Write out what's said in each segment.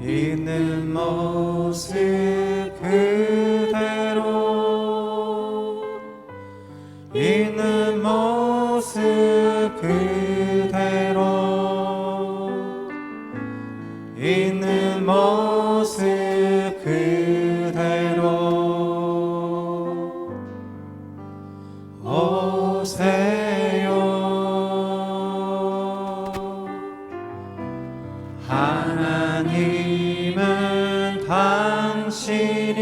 있는 모습 그대로 있는 모습 그대로 있는 모습 그대로 오세요. 하나님은 당신이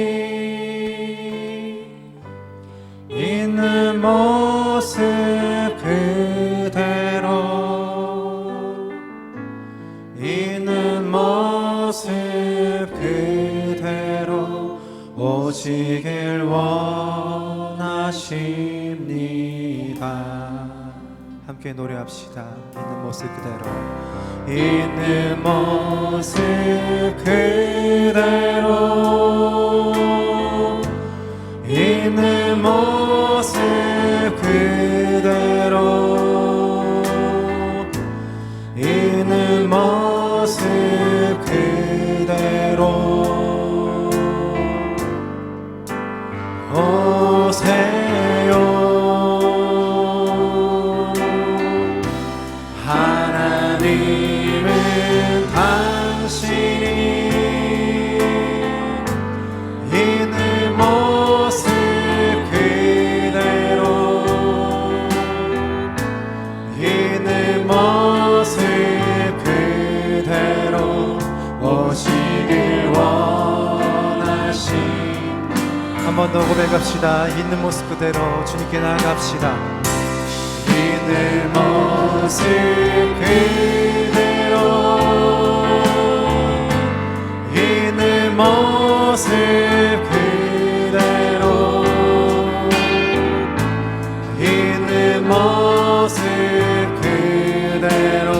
있는 모습 그대로 있는 모습 그대로 오시길 원하십니다. 함께 노래합시다. 있는 모습 그대로 있는 모습 그대로 있는 모습 그대로 있는 모습 그대로 오세요. 하나님은 당신이 있는 모습 그대로 있는 모습 그대로 오시길 원하십니다. 한 번 더 고백합시다. 있는 모습 그대로 주님께 나아갑시다. 있는 모습 그대로 있는 모습 그대로 있는 모습 그대로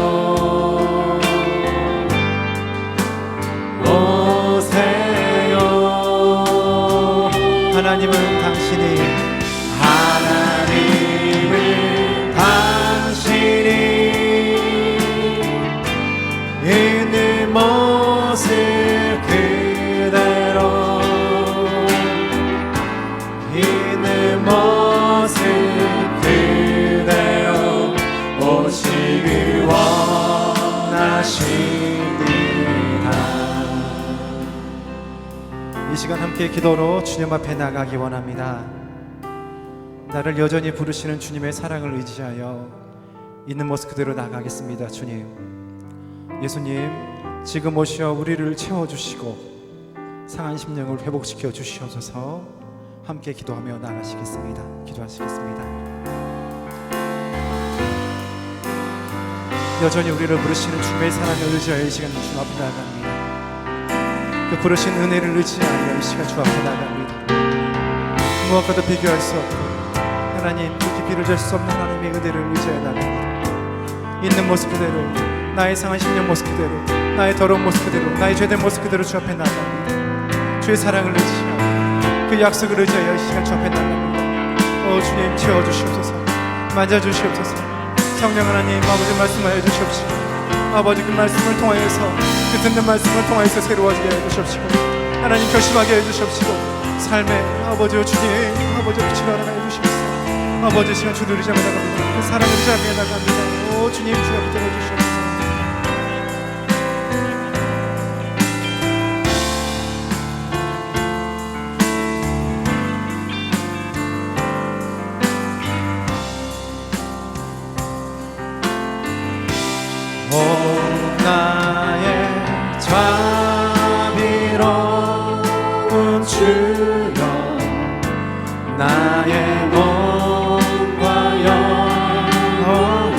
오세요. 하나님은 당신이 있는 모습 그대로 있는 모습 그대로 오시길 원하십니다. 이 시간 함께 기도로 주님 앞에 나가기 원합니다. 나를 여전히 부르시는 주님의 사랑을 의지하여 있는 모습 그대로 나가겠습니다. 주님, 예수님, 지금 오시어 우리를 채워주시고 상한 심령을 회복시켜 주시옵소서. 함께 기도하며 나가시겠습니다. 기도하시겠습니다. 여전히 우리를 부르시는 주님의 사랑을 의지하여 이 시간 주 앞에 나갑니다. 그 부르신 은혜를 의지하여 이 시간 주 앞에 나갑니다. 무엇과도 비교할 수 없고 하나님, 그 깊이를 잴 수 없는 하나님의 은혜를 의지하여 나갑니다. 있는 모습 그대로, 나의 상한 심령 모습 그대로, 나의 더러운 모습 그대로, 나의 죄된 모습 그대로 주 앞에 나갑니다. 주의 사랑을 의지하여 그 약속을 의지하여 이 시간 주 앞에 나갑니다. 오 주님, 채워주시옵소서. 만져주시옵소서. 성령 하나님, 아버지 말씀하여 주시옵시고 아버지 그 말씀을 통하여서 그 듣는 말씀을 통하여서 새로워지게 해주시옵시고 하나님 결심하게 해주시옵시고 삶의 아버지여 주님, 아버지 빛을 알아가 해주시옵소서. 아버지 시간 주를 의지하며 나갑니다. 그 사랑을 의지하며 나갑니다. 오 주님, 주여 붙들어 주시옵소서. 오 나의 자비로운 주여, 나의 몸과 영혼을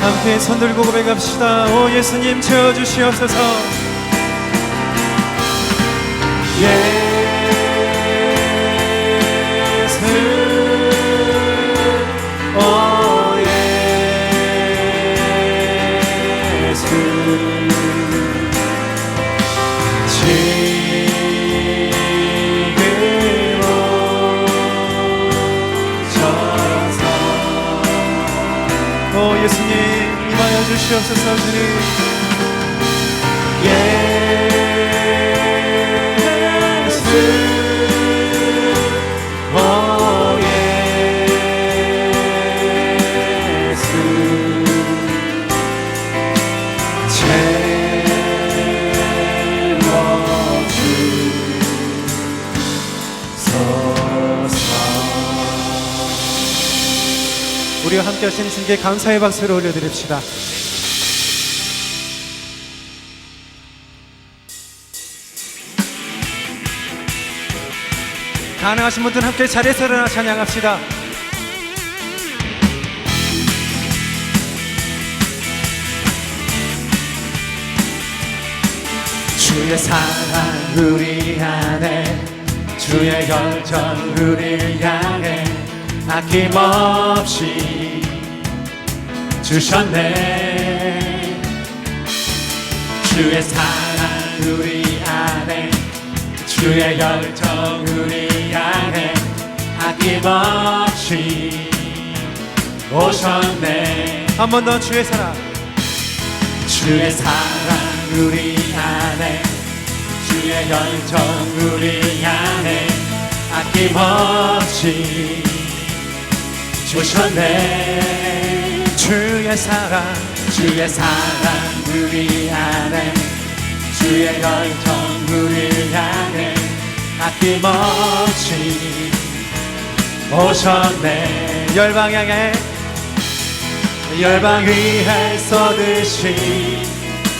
함께 손 들고 고백합시다. 오 예수님 채워주시옵소서. 예수 오 예수 지금 오셔서 오 예수님 임하여 주시옵소서. 주님 예수 오 예수 채워주소서. 우리와 함께 하신 주님께 감사의 박수를 올려드립시다. 가능하신 분들은 함께 자리에서 일어나 찬양합시다. 주의 사랑 우리 안에 주의 열정 우리를 향해 아낌없이 주셨네. 주의 사랑 우리 안에 주의 열정 우리 향해 아낌없이 오셨네. 한 번 더 주의 사랑 주의 사랑 우리 안에 주의 열정 우리 향해 아낌없이 주셨네. 주의 사랑 우리 안에 주의 열정 우리 향해 아낌없이 오셨네. 열방 위에 쏟으신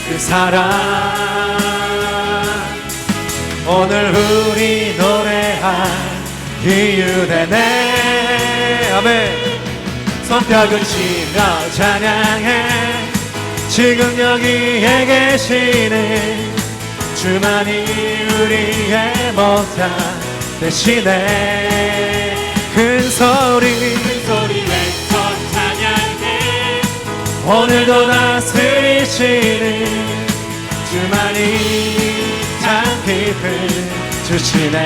그 사랑 오늘 우리 노래한 이유 되네. 아멘. 손뼉을 치며 찬양해. 지금 여기에 계시는 주만이 우리의 목자 대신에 큰 소리 외쳐 찬양해. 오늘도 다스리시는 주만이 참 깊은 주시네.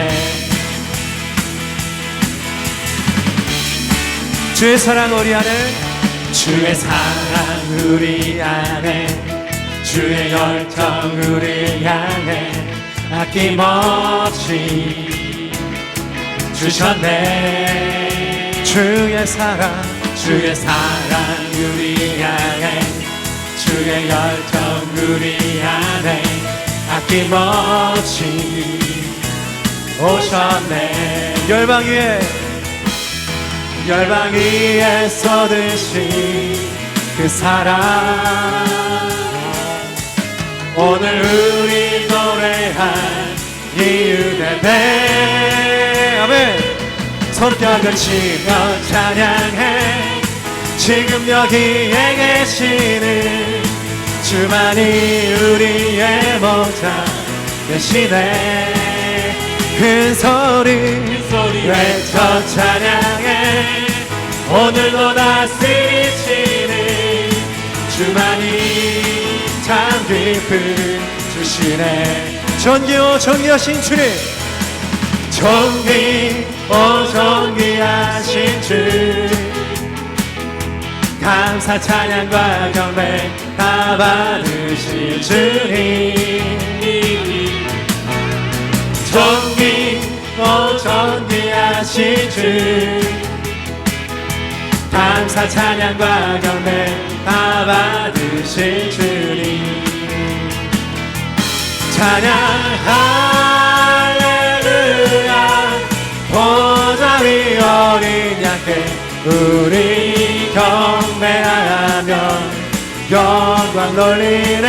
주의 사랑 우리 안에 주의 사랑 우리 안에 주의 열정 우리 향해 아낌없이 주셨네. 주의 사랑 우리 향해 주의 열정 우리 안에 아낌없이 오셨네. 열방 위에 쏟으신 그 사랑 오늘 우리 노래한 이유 되네. 아멘. 손뼉을 치며 찬양해. 지금 여기에 계시는 주만이 우리의 목자 대신에 큰 소리 외쳐 찬양해. 오늘도 다스리시는 주만이 참 깊은 주시네. 존귀하신 주님 존귀하신 주 감사 찬양과 경배 다 받으실 주님. 존귀하신 주 감사 찬양과 경배 다 받으실 주님. 찬양 할렐루야 보좌 위 어린 양께 우리 경배하며 영광 돌리네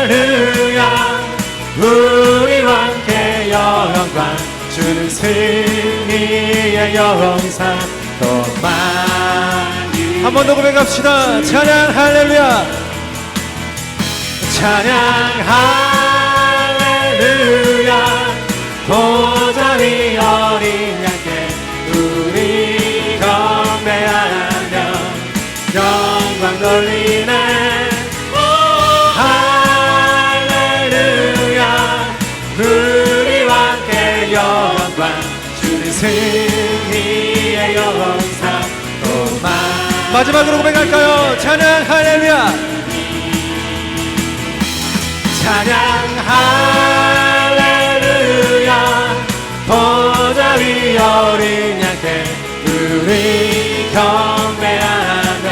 할렐루야 우리와 함께 영광 주는 승리의 영상 또 많이 한 번 더 고백합시다. 찬양 할렐루야 찬양 할렐루야 보좌 위 어린 양께 우리 경배하며 영광 돌리네 할렐루야 우리와 함께 영광 주는 승리의 영상 또 마지막으로 고백할까요? 찬양 할렐루야 찬양 할렐루야 보좌 위 어린 양께 우리 경배하며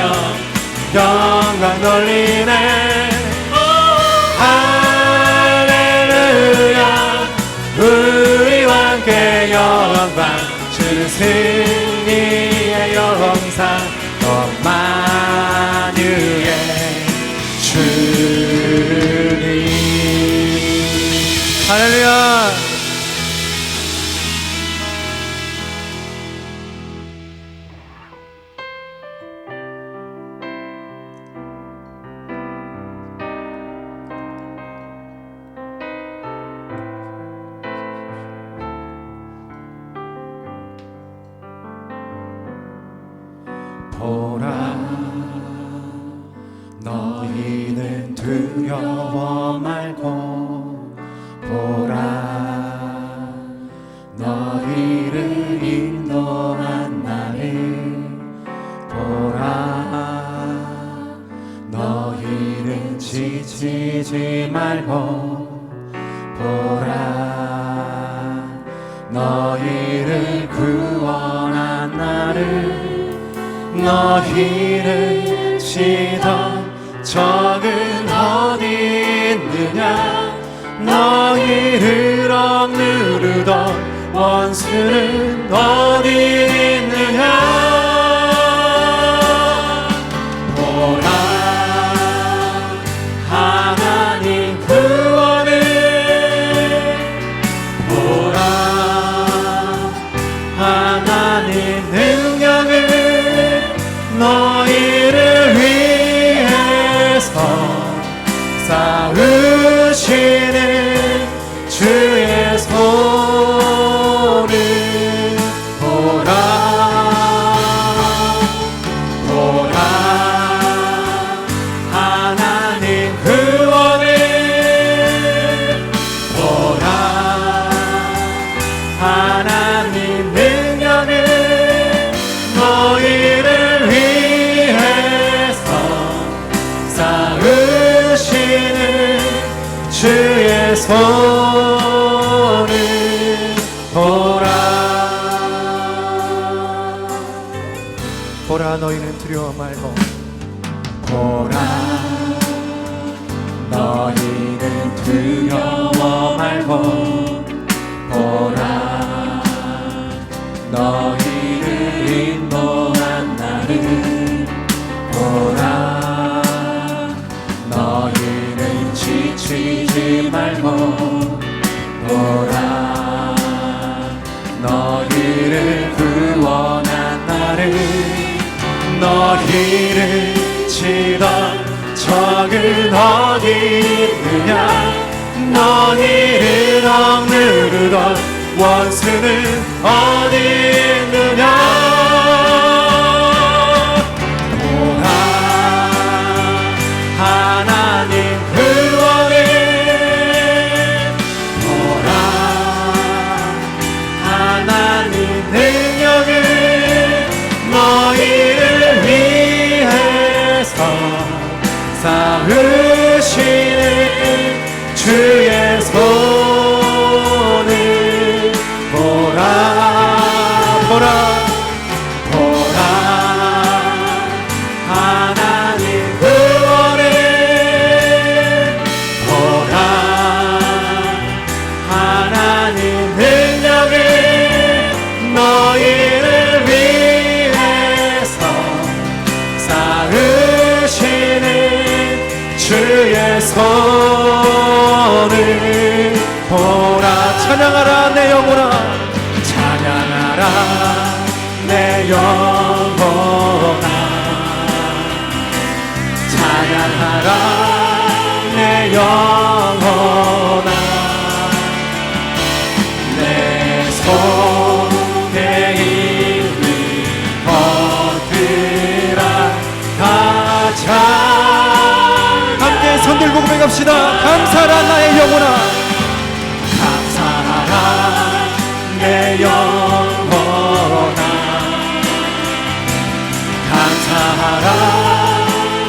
영광 돌리네 할렐루야 우리와 함께 영광 주는 승리의 영상 더 만유의 주님 할렐루야 보라 너희는 두려워 말고 보라 너희를 인도한 나를 보라 너희는 지치지 말고 보라 너희를 구원한 나를 너희를 치던 적은 어디 있느냐 너희를 억누르던 원수는 어디 있느냐 보라 하나님 구원을 보라 하나님 능력을 너희를 위해서 싸우시는 주의 손을 보라 보라 하나님 구원을 보라 하나님 능력을 너희를 위해서 싸우시는 주의 손을 보라 보라 너희는 두려워 말고 보라 너희는 두려워 말고 보라 너희를 인도한 나를 보라 너희는 지치지 말고 보라 너희를 구원한 나를 너희를 치던 적은 어디 있느냐 너희를 억누르던 원수는 어디 있느냐 보라 하나님 구원을 보라 하나님 능력을 너희를 위해서 싸우시는 주의 손을 보라 보라 보라 하나님 구원을 주의 손을 보라. 찬양하라 내 영혼아, 찬양하라 내 영혼아, 찬양하라 내 영혼아. 내 손에 있는 것들아 다 함께 손들고 고백합시다. 감사하라 나의 영혼아, 감사하라 내 영혼아, 감사하라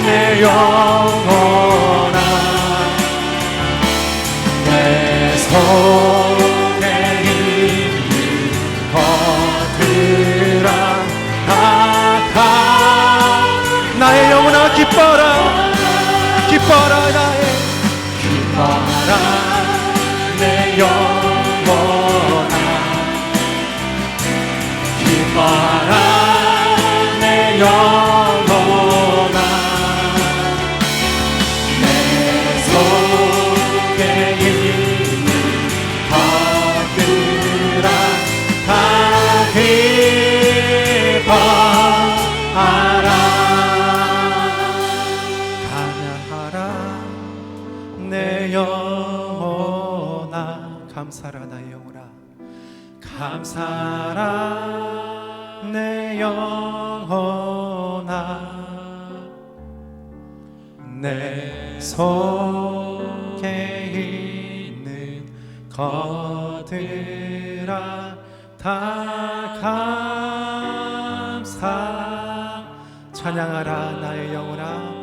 내 영혼아. 내 손에 있는 것들아 다 나의 영혼아 기뻐라, 기뻐라 나의, 기뻐라 내 영혼아, 기뻐라 내 영혼아. 내 속에 있는 것들아 다 기뻐하라. 내 영혼아, 감사라 나의 영혼아, 감사라 내 영혼아. 내 속에 있는 것들아 다 감사. 찬양하라 나의 영혼아,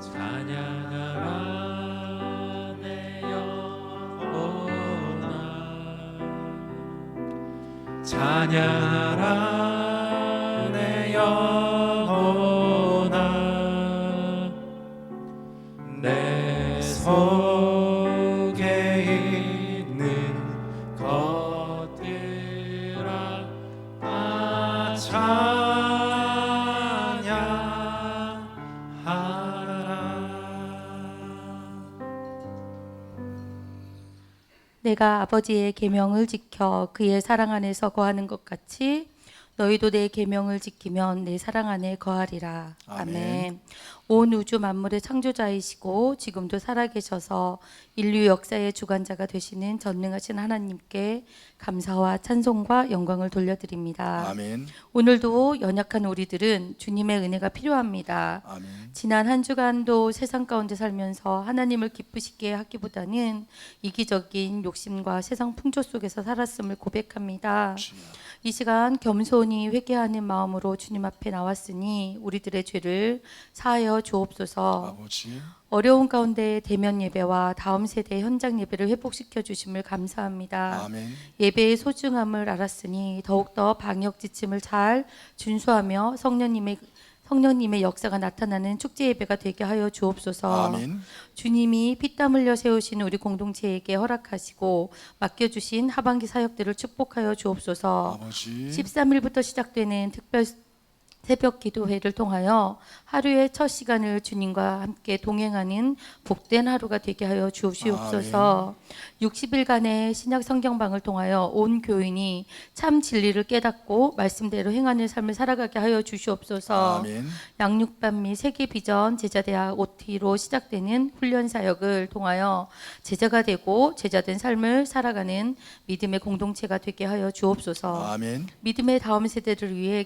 찬양하라 내 영혼아. 내 속에 있는 것들아 다 내가 아버지의 계명을 지켜 그의 사랑 안에서 거하는 것 같이 너희도 내 계명을 지키면 내 사랑 안에 거하리라. 아멘. 온 우주 만물의 창조자이시고 지금도 살아계셔서 인류 역사의 주관자가 되시는 전능하신 하나님께 감사와 찬송과 영광을 돌려드립니다. 아멘. 오늘도 연약한 우리들은 주님의 은혜가 필요합니다. 아멘. 지난 한 주간도 세상 가운데 살면서 하나님을 기쁘시게 하기보다는 이기적인 욕심과 세상 풍조 속에서 살았음을 고백합니다. 이 시간 겸손히 회개하는 마음으로 주님 앞에 나왔으니 우리들의 죄를 사하여 주옵소서. 아버지. 어려운 가운데 대면 예배와 다음 세대 현장 예배를 회복시켜 주심을 감사합니다. 아멘. 예배의 소중함을 알았으니 더욱더 방역 지침을 잘 준수하며 성령님의 역사가 나타나는 축제 예배가 되게 하여 주옵소서. 아멘. 주님이 피땀 흘려 세우신 우리 공동체에게 허락하시고 맡겨주신 하반기 사역들을 축복하여 주옵소서. 아버지. 13일부터 시작되는 특별 새벽 기도회를 통하여 하루의 첫 시간을 주님과 함께 동행하는 복된 하루가 되게 하여 주시옵소서. 60일간의 신약 성경방을 통하여 온 교인이 참 진리를 깨닫고 말씀대로 행하는 삶을 살아가게 하여 주시옵소서. 아멘. 양육반 및 세계 비전 제자대학 OT로 시작되는 훈련 사역을 통하여 제자가 되고 제자된 삶을 살아가는 믿음의 공동체가 되게 하여 주옵소서. 아멘. 믿음의 다음 세대를 위해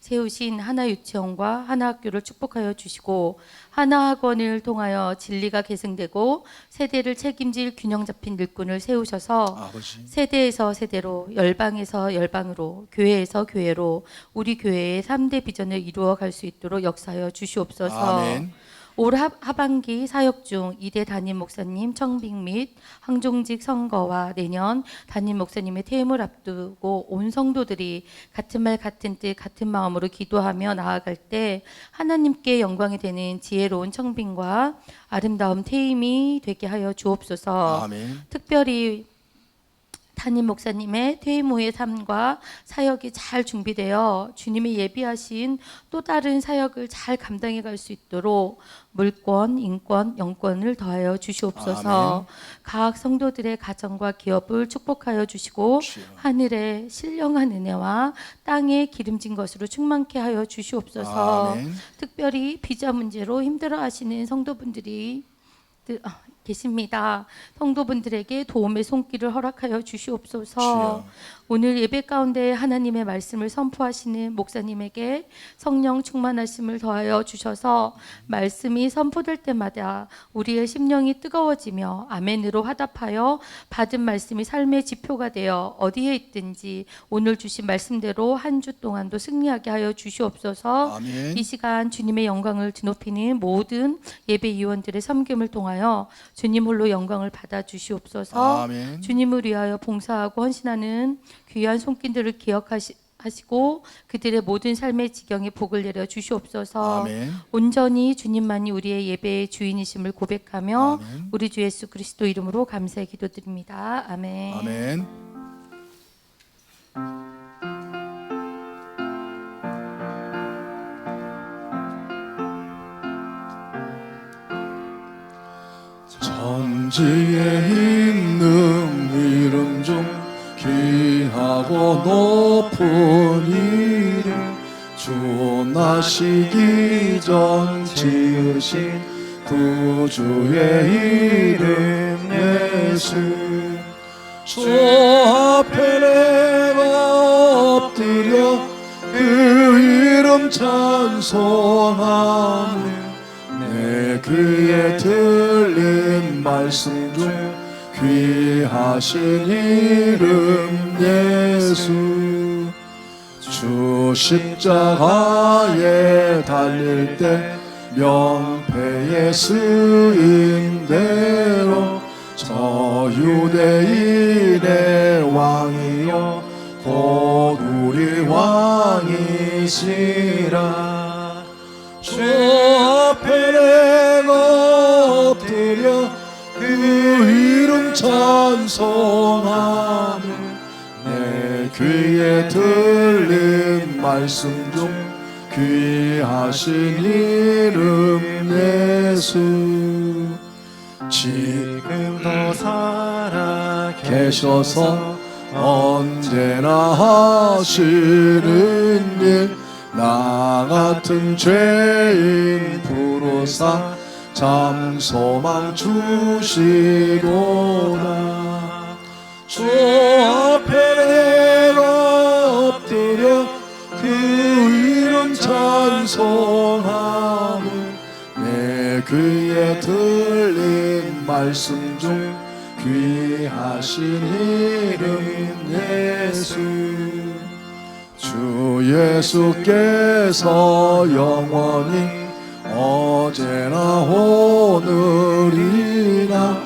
세우신 하나 유치원과 하나 학교를 축복하여 주시고 하나 학원을 통하여 진리가 계승되고 세대를 책임질 균형 잡힌 일꾼을 세우셔서 아버지. 세대에서 세대로 열방에서 열방으로 교회에서 교회로 우리 교회의 3대 비전을 이루어 갈 수 있도록 역사하여 주시옵소서. 아멘. 올 하반기 사역 중 이대 담임 목사님 청빙 및 항종직 선거와 내년 담임 목사님의 퇴임을 앞두고 온 성도들이 같은 말 같은 뜻 같은 마음으로 기도하며 나아갈 때 하나님께 영광이 되는 지혜로운 청빙과 아름다운 퇴임이 되게 하여 주옵소서. 아멘. 특별히 담임 목사님의 퇴임 후의 삶과 사역이 잘 준비되어 주님이 예비하신 또 다른 사역을 잘 감당해 갈 수 있도록 물권, 인권, 영권을 더하여 주시옵소서. 아멘. 각 성도들의 가정과 기업을 축복하여 주시고 주여. 하늘의 신령한 은혜와 땅에 기름진 것으로 충만케 하여 주시옵소서. 아멘. 특별히 비자 문제로 힘들어하시는 성도분들이 계십니다. 성도분들에게 도움의 손길을 허락하여 주시옵소서. 주여. 오늘 예배 가운데 하나님의 말씀을 선포하시는 목사님에게 성령 충만하심을 더하여 주셔서 말씀이 선포될 때마다 우리의 심령이 뜨거워지며 아멘으로 화답하여 받은 말씀이 삶의 지표가 되어 어디에 있든지 오늘 주신 말씀대로 한 주 동안도 승리하게 하여 주시옵소서. 아멘. 이 시간 주님의 영광을 드높이는 모든 예배 위원들의 섬김을 통하여 주님 홀로 영광을 받아 주시옵소서. 아멘. 주님을 위하여 봉사하고 헌신하는 귀한 손길들을 기억하시고 그들의 모든 삶의 지경에 복을 내려 주시옵소서. 아멘. 온전히 주님만이 우리의 예배의 주인이심을 고백하며 아멘. 우리 주 예수 그리스도 이름으로 감사의 기도드립니다. 아멘. 아멘. 천지에 있는 이름 중 귀하고 높은 이름, 주 나시기 전 지으신 구주의 이름 예수. 주 앞에 내가 엎드려 그 이름 찬송하며 내 귀에 들린 말씀 중 귀하신 이름 예수. 주 십자가에 달릴 때 명패에 쓰인 대로 저 유대인의 왕이여 곧 우리 왕이시라. 주 앞에 내가 엎드려 그 이름 찬송하며 내 귀에 들린 말씀 중 귀하신 이름 예수. 지금도 살아 계셔서 언제나 하시는 일, 나 같은 죄인 부르사 참 소망 주시도다. 주 앞에 내가 엎드려 그 이름 찬송하며 내 귀에 들린 말씀 중 귀하신 이름 예수. 주 예수께서 영원히 어제나 오늘이나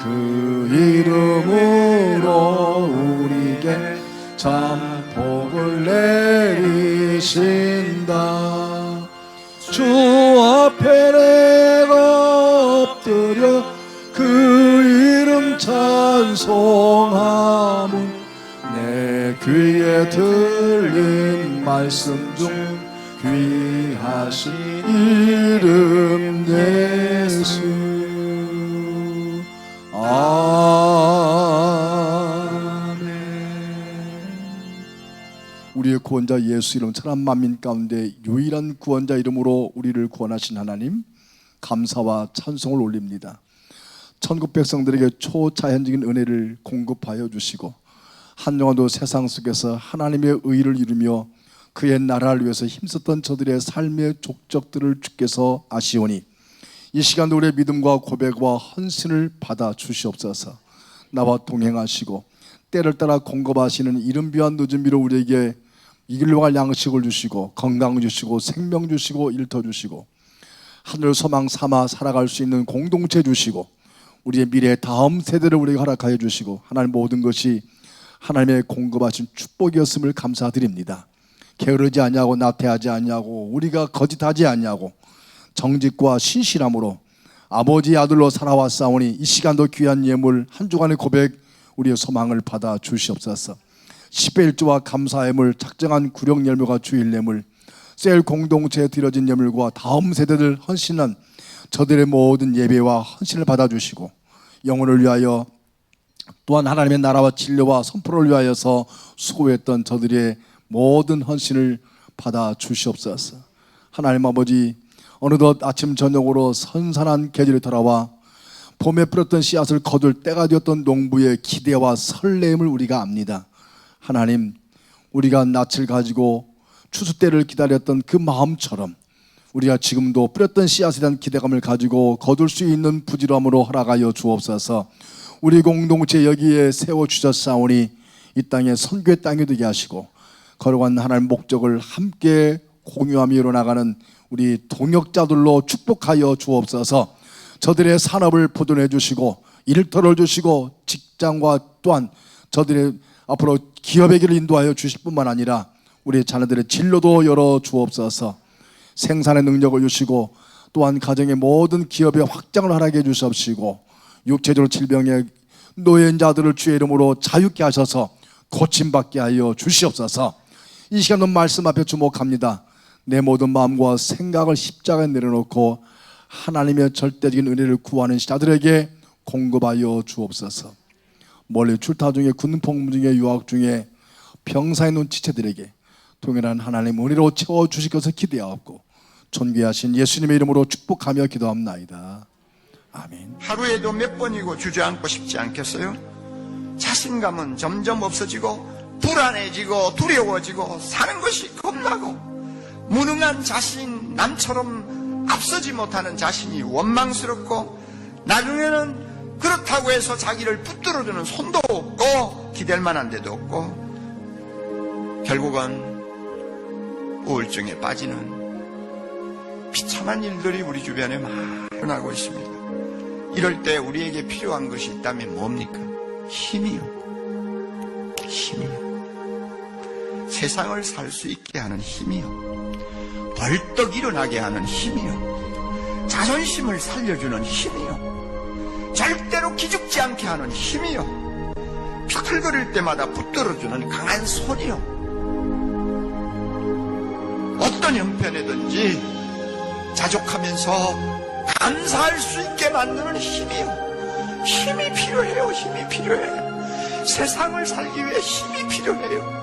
그 이름으로 우리에게 참 복을 내리신다. 주 앞에 내가 엎드려 그 이름 찬송하며 내 귀에 들린 말씀 중 귀하신 이름 예수. 아멘. 우리의 구원자 예수 이름 천한 만민 가운데 유일한 구원자 이름으로 우리를 구원하신 하나님, 감사와 찬송을 올립니다. 천국 백성들에게 초자연적인 은혜를 공급하여 주시고 한동안도 세상 속에서 하나님의 의를 이루며 그의 나라를 위해서 힘썼던 저들의 삶의 족적들을 주께서 아시오니 이 시간도 우리의 믿음과 고백과 헌신을 받아 주시옵소서. 나와 동행하시고 때를 따라 공급하시는 이름 귀한 늦은 비로 우리에게 이 길로 갈 양식을 주시고 건강 주시고 생명 주시고 일터 주시고 하늘 소망 삼아 살아갈 수 있는 공동체 주시고 우리의 미래 다음 세대를 우리에게 허락하여 주시고 하나님 모든 것이 하나님의 공급하신 축복이었음을 감사드립니다. 게으르지 아니하고 나태하지 아니하고 우리가 거짓하지 아니하고 정직과 신실함으로 아버지 아들로 살아왔사오니 이 시간도 귀한 예물 한 주간의 고백 우리의 소망을 받아 주시옵소서. 10배 1조와 감사함을 작정한 구령 열매가 주일 예물, 셀 공동체에 드려진 예물과 다음 세대들 헌신한 저들의 모든 예배와 헌신을 받아주시고 영혼을 위하여 또한 하나님의 나라와 진료와 선포를 위하여서 수고했던 저들의 모든 헌신을 받아 주시옵소서. 하나님 아버지, 어느덧 아침 저녁으로 선선한 계절이 돌아와 봄에 뿌렸던 씨앗을 거둘 때가 되었던 농부의 기대와 설렘을 우리가 압니다. 하나님, 우리가 낯을 가지고 추수 때를 기다렸던 그 마음처럼 우리가 지금도 뿌렸던 씨앗에 대한 기대감을 가지고 거둘 수 있는 부지런함으로 허락하여 주옵소서. 우리 공동체 여기에 세워주셨사오니 이 땅에 선교의 땅이 되게 하시고 거룩한 하나님 목적을 함께 공유하며 이뤄나가는 우리 동역자들로 축복하여 주옵소서. 저들의 산업을 보존해 주시고 일터를 주시고 직장과 또한 저들의 앞으로 기업의 길을 인도하여 주실 뿐만 아니라 우리 자녀들의 진로도 열어 주옵소서. 생산의 능력을 주시고 또한 가정의 모든 기업의 확장을 허락해 주시옵시고 육체적으로 질병의 노인자들을 주의 이름으로 자유케 하셔서 고침받게 하여 주시옵소서. 이 시간은 말씀 앞에 주목합니다. 내 모든 마음과 생각을 십자가에 내려놓고 하나님의 절대적인 은혜를 구하는 자들에게 공급하여 주옵소서. 멀리 출타 중에 군복무 중에 유학 중에 병사에 놓은 지체들에게 동일한 하나님 은혜로 채워주실 것을 기대하옵고 존귀하신 예수님의 이름으로 축복하며 기도합나이다. 아멘. 하루에도 몇 번이고 주저앉고 싶지 않겠어요? 자신감은 점점 없어지고 불안해지고 두려워지고 사는 것이 겁나고 무능한 자신, 남처럼 앞서지 못하는 자신이 원망스럽고 나중에는 그렇다고 해서 자기를 붙들어주는 손도 없고 기댈 만한 데도 없고 결국은 우울증에 빠지는 비참한 일들이 우리 주변에 일어나고 있습니다. 이럴 때 우리에게 필요한 것이 있다면 뭡니까? 힘이요. 힘이요. 세상을 살 수 있게 하는 힘이요. 벌떡 일어나게 하는 힘이요. 자존심을 살려주는 힘이요. 절대로 기죽지 않게 하는 힘이요. 비틀거릴 때마다 붙들어주는 강한 손이요. 어떤 형편이든지 자족하면서 감사할 수 있게 만드는 힘이요. 힘이 필요해요. 힘이 필요해. 세상을 살기 위해 힘이 필요해요.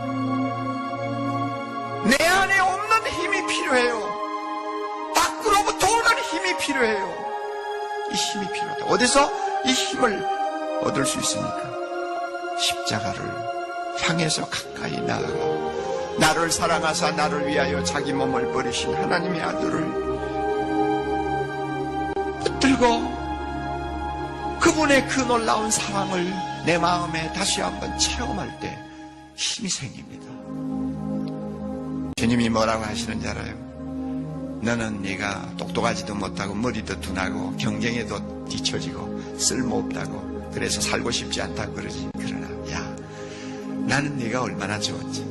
내 안에 없는 힘이 필요해요. 밖으로부터 오는 힘이 필요해요. 이 힘이 필요하다. 어디서 이 힘을 얻을 수 있습니까? 십자가를 향해서 가까이 나아가 나를 사랑하사 나를 위하여 자기 몸을 버리신 하나님의 아들을 붙들고 그분의 그 놀라운 사랑을 내 마음에 다시 한번 체험할 때 힘이 생깁니다. 주님이 뭐라고 하시는지 알아요? 너는 네가 똑똑하지도 못하고 머리도 둔하고 경쟁에도 뒤처지고 쓸모없다고 그래서 살고 싶지 않다고 그러지. 그러나 야, 나는 네가 얼마나 좋은지,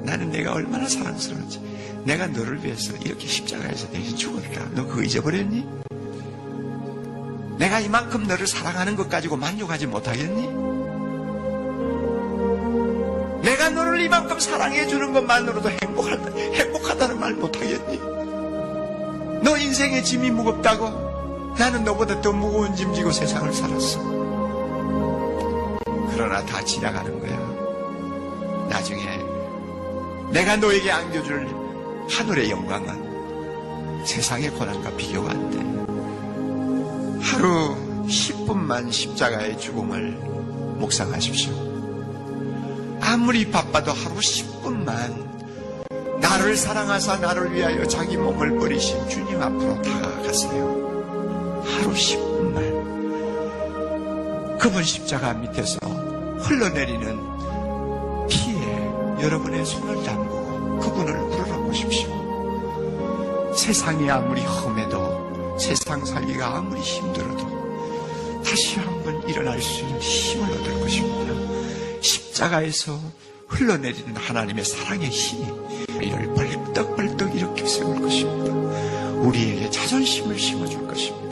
나는 내가 얼마나 사랑스러운지, 내가 너를 위해서 이렇게 십자가에서 대신 죽었다. 너 그거 잊어버렸니? 내가 이만큼 너를 사랑하는 것 가지고 만족하지 못하겠니? 내가 너를 이만큼 사랑해 주는 것만으로도 행복하다는 말 못하겠니? 너 인생의 짐이 무겁다고? 나는 너보다 더 무거운 짐 지고 세상을 살았어. 그러나 다 지나가는 거야. 나중에 내가 너에게 안겨줄 하늘의 영광은 세상의 고난과 비교가 안 돼. 하루 10분만 십자가의 죽음을 묵상하십시오. 아무리 바빠도 하루 10분만 나를 사랑하사 나를 위하여 자기 몸을 버리신 주님 앞으로 다가가세요. 하루 10분만 그분 십자가 밑에서 흘러내리는 피에 여러분의 손을 담고 그분을 우러러보십시오. 세상이 아무리 험해도 세상 살기가 아무리 힘들어도 다시 한번 일어날 수 있는 힘을 얻을 것입니다. 십자가에서 흘러내리는 하나님의 사랑의 힘이 우리를 벌떡벌떡 일으켜 세울 것입니다. 우리에게 자존심을 심어줄 것입니다.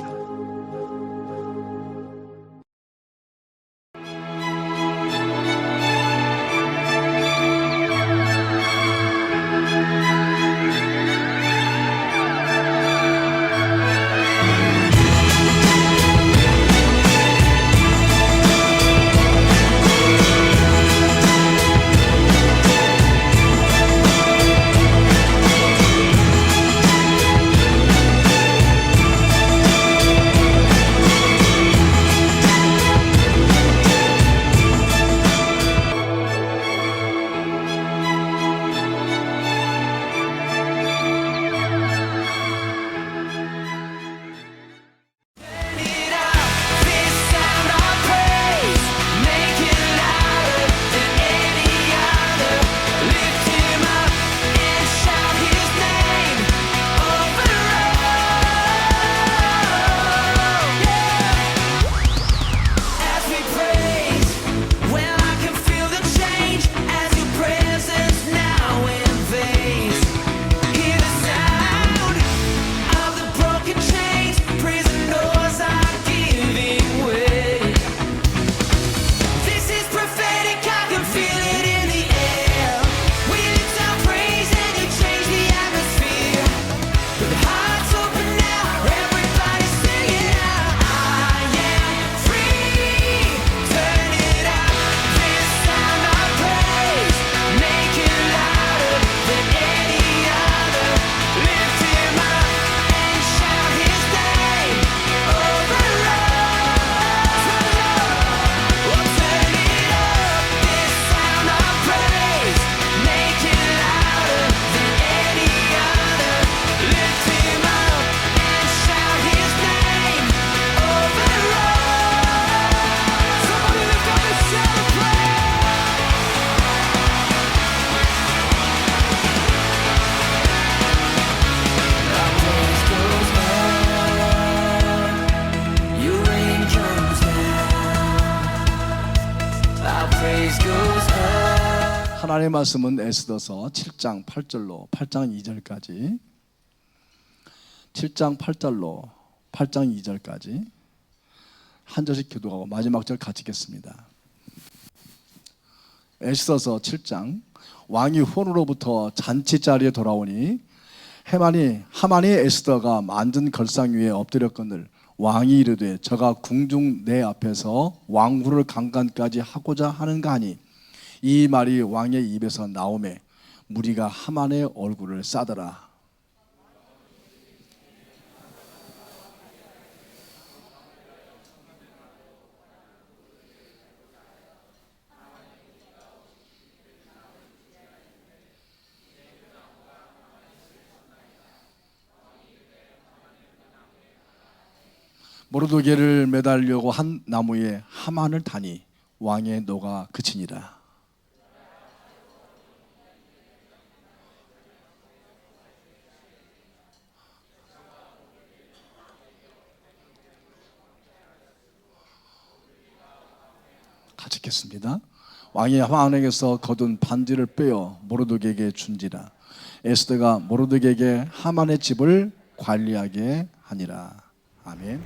하나님의 말씀은 에스더서 7장 8절로 8장 2절까지 7장 8절로 8장 2절까지 한 절씩 교독하고 마지막 절 같이 읽겠습니다. 에스더서 7장. 왕이 후원으로부터 잔치 자리에 돌아오니 하만이 에스더가 만든 걸상 위에 엎드렸거늘 왕이 이르되 저가 궁중 내 앞에서 왕후를 강간까지 하고자 하는가 하니 이 말이 왕의 입에서 나오매 무리가 하만의 얼굴을 싸더라. 모르드게를 매달려고 한 나무에 하만을 다니 왕의 노가 그치니라. 같이 읽겠습니다. 왕이 하만에게서 거둔 반지를 빼어 모르드게에게 준지라. 에스더가 모르드게에게 하만의 집을 관리하게 하니라. 아멘.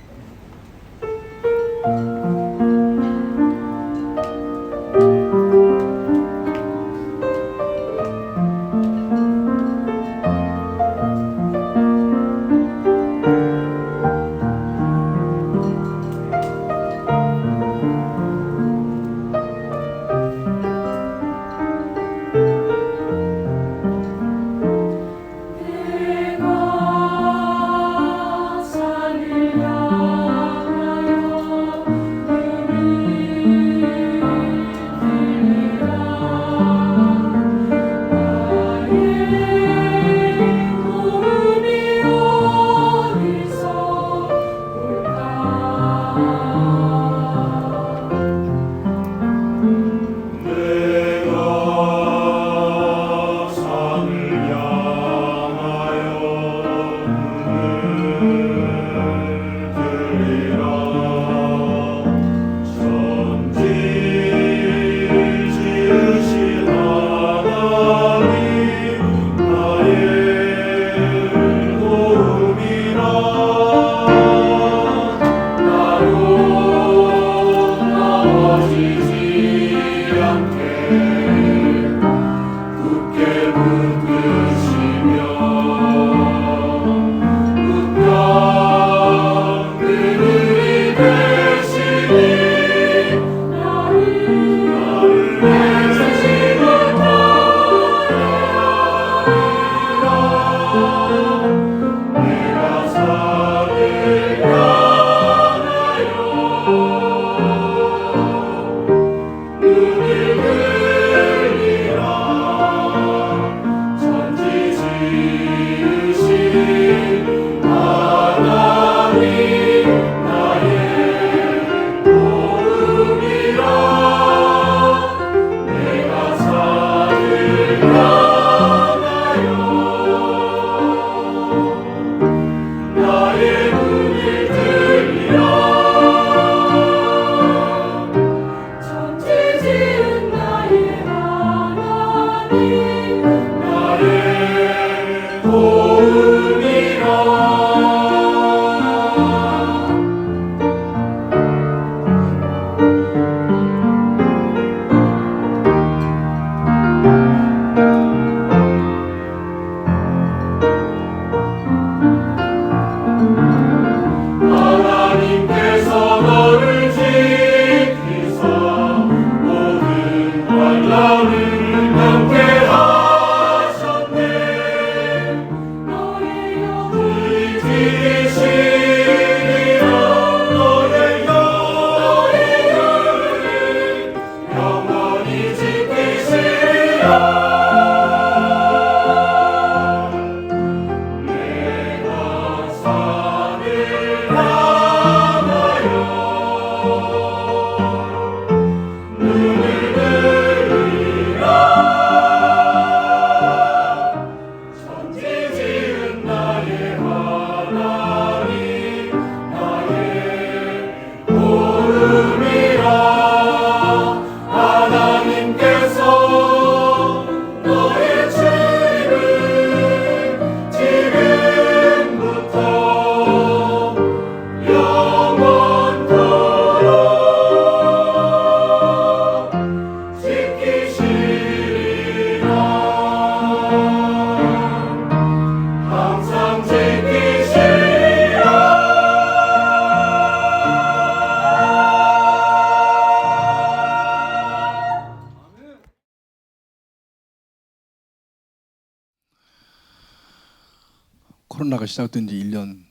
코로나가 시작된 지 1년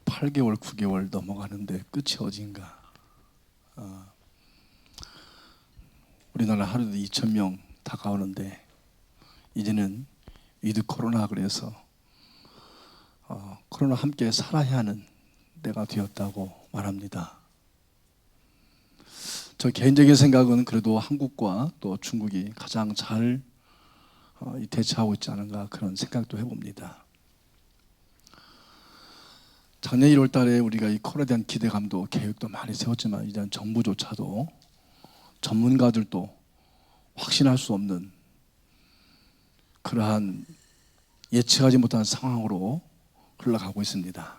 8개월, 9개월 넘어가는데 끝이 어딘가. 우리나라 하루도 2,000명 다가오는데 이제는 위드 코로나 그래서 코로나 함께 살아야 하는 때가 되었다고 말합니다. 저 개인적인 생각은 그래도 한국과 또 중국이 가장 잘 대처하고 있지 않은가 그런 생각도 해봅니다. 작년 1월 달에 우리가 이 코로나에 대한 기대감도 계획도 많이 세웠지만 이제는 정부조차도 전문가들도 확신할 수 없는 그러한 예측하지 못한 상황으로 흘러가고 있습니다.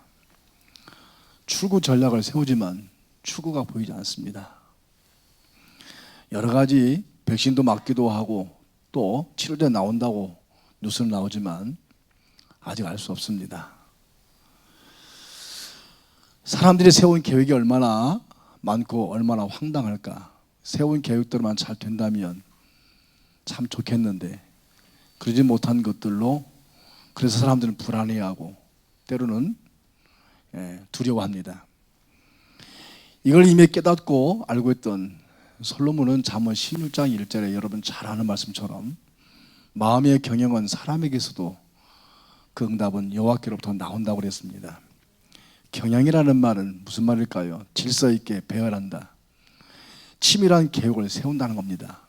출구 전략을 세우지만 출구가 보이지 않습니다. 여러 가지 백신도 맞기도 하고 또 치료제 나온다고 뉴스는 나오지만 아직 알 수 없습니다. 사람들이 세운 계획이 얼마나 많고 얼마나 황당할까. 세운 계획대로만 잘 된다면 참 좋겠는데 그러지 못한 것들로 그래서 사람들은 불안해하고 때로는 두려워합니다. 이걸 이미 깨닫고 알고 있던 솔로몬은 잠언 16장 1절에 여러분 잘 아는 말씀처럼 마음의 경영은 사람에게서도 그 응답은 여호와께로부터 나온다고 그랬습니다. 경영이라는 말은 무슨 말일까요? 질서 있게 배열한다. 치밀한 계획을 세운다는 겁니다.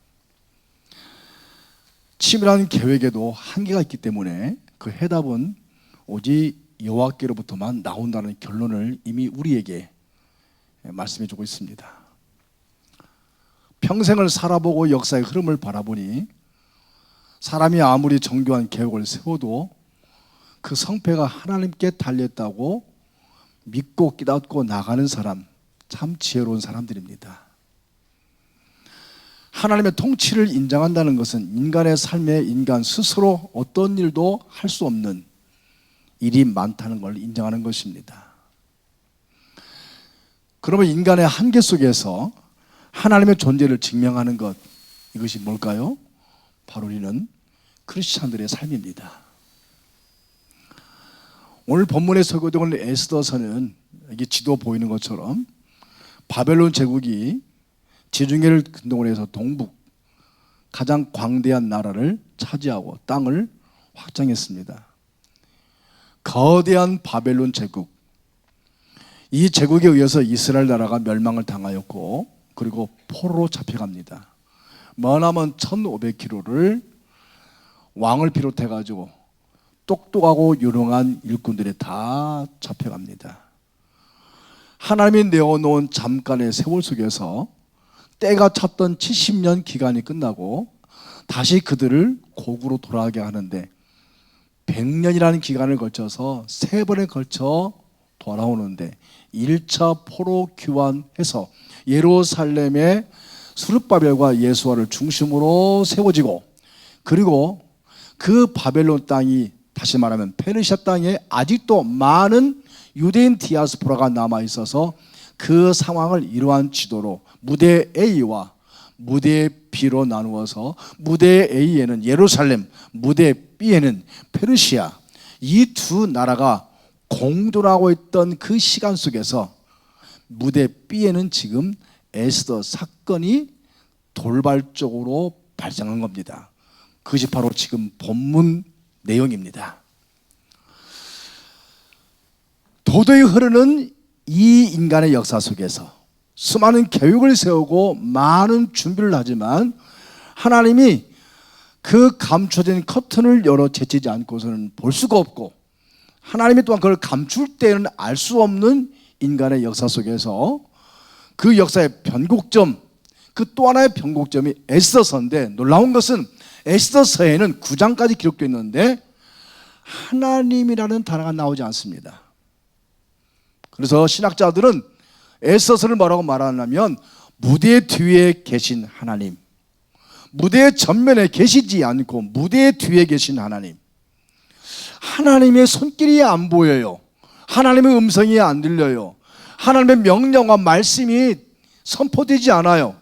치밀한 계획에도 한계가 있기 때문에 그 해답은 오직 여호와께로부터만 나온다는 결론을 이미 우리에게 말씀해 주고 있습니다. 평생을 살아보고 역사의 흐름을 바라보니 사람이 아무리 정교한 계획을 세워도 그 성패가 하나님께 달렸다고 믿고 깨닫고 나가는 사람, 참 지혜로운 사람들입니다. 하나님의 통치를 인정한다는 것은 인간의 삶에 인간 스스로 어떤 일도 할 수 없는 일이 많다는 걸 인정하는 것입니다. 그러면 인간의 한계 속에서 하나님의 존재를 증명하는 것, 이것이 뭘까요? 바로 우리는 크리스찬들의 삶입니다. 오늘 본문에 소개되고 있는 에스더서는 여기 지도 보이는 것처럼 바벨론 제국이 지중해를 근동을 해서 동북 가장 광대한 나라를 차지하고 땅을 확장했습니다. 거대한 바벨론 제국, 이 제국에 의해서 이스라엘 나라가 멸망을 당하였고 그리고 포로로 잡혀갑니다. 머나먼 1500km를 왕을 비롯해 가지고 똑똑하고 유능한 일꾼들이 다 잡혀갑니다. 하나님이 내어놓은 잠깐의 세월 속에서 때가 찼던 70년 기간이 끝나고 다시 그들을 고국으로 돌아가게 하는데 100년이라는 기간을 거쳐서 3번에 걸쳐 돌아오는데 1차 포로 귀환해서 예루살렘의 스룹바벨과 예수아를 중심으로 세워지고 그리고 그 바벨론 땅이 다시 말하면 페르시아 땅에 아직도 많은 유대인 디아스포라가 남아있어서 그 상황을 이러한 지도로 무대 A와 무대 B로 나누어서 무대 A에는 예루살렘, 무대 B에는 페르시아, 이 두 나라가 공존하고 있던 그 시간 속에서 무대 B에는 지금 에스더 사건이 돌발적으로 발생한 겁니다. 그것이 바로 지금 본문 내용입니다. 도저히 흐르는 이 인간의 역사 속에서 수많은 계획을 세우고 많은 준비를 하지만 하나님이 그 감춰진 커튼을 열어 제치지 않고서는 볼 수가 없고 하나님이 또한 그걸 감출 때는 알 수 없는 인간의 역사 속에서 그 역사의 변곡점, 그 또 하나의 변곡점이 에스더서인데 놀라운 것은 에스더서에는 9장까지 기록되어 있는데 하나님이라는 단어가 나오지 않습니다. 그래서 신학자들은 에스더서를 뭐라고 말하냐면 무대 뒤에 계신 하나님, 무대 전면에 계시지 않고 무대 뒤에 계신 하나님, 하나님의 손길이 안 보여요. 하나님의 음성이 안 들려요. 하나님의 명령과 말씀이 선포되지 않아요.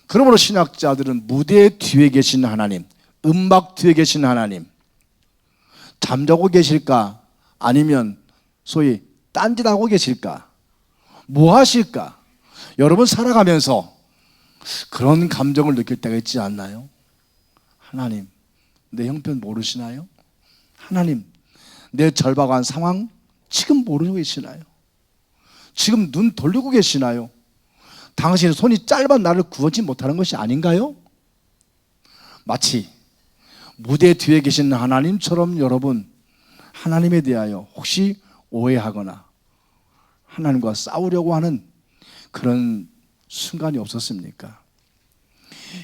그러므로 신학자들은 무대 뒤에 계신 하나님, 음악 뒤에 계신 하나님, 잠자고 계실까? 아니면 소위 딴짓하고 계실까? 뭐 하실까? 여러분 살아가면서 그런 감정을 느낄 때가 있지 않나요? 하나님, 내 형편 모르시나요? 하나님, 내 절박한 상황 지금 모르고 계시나요? 지금 눈 돌리고 계시나요? 당신의 손이 짧아 나를 구하지 못하는 것이 아닌가요? 마치 무대 뒤에 계신 하나님처럼 여러분 하나님에 대하여 혹시 오해하거나 하나님과 싸우려고 하는 그런 순간이 없었습니까?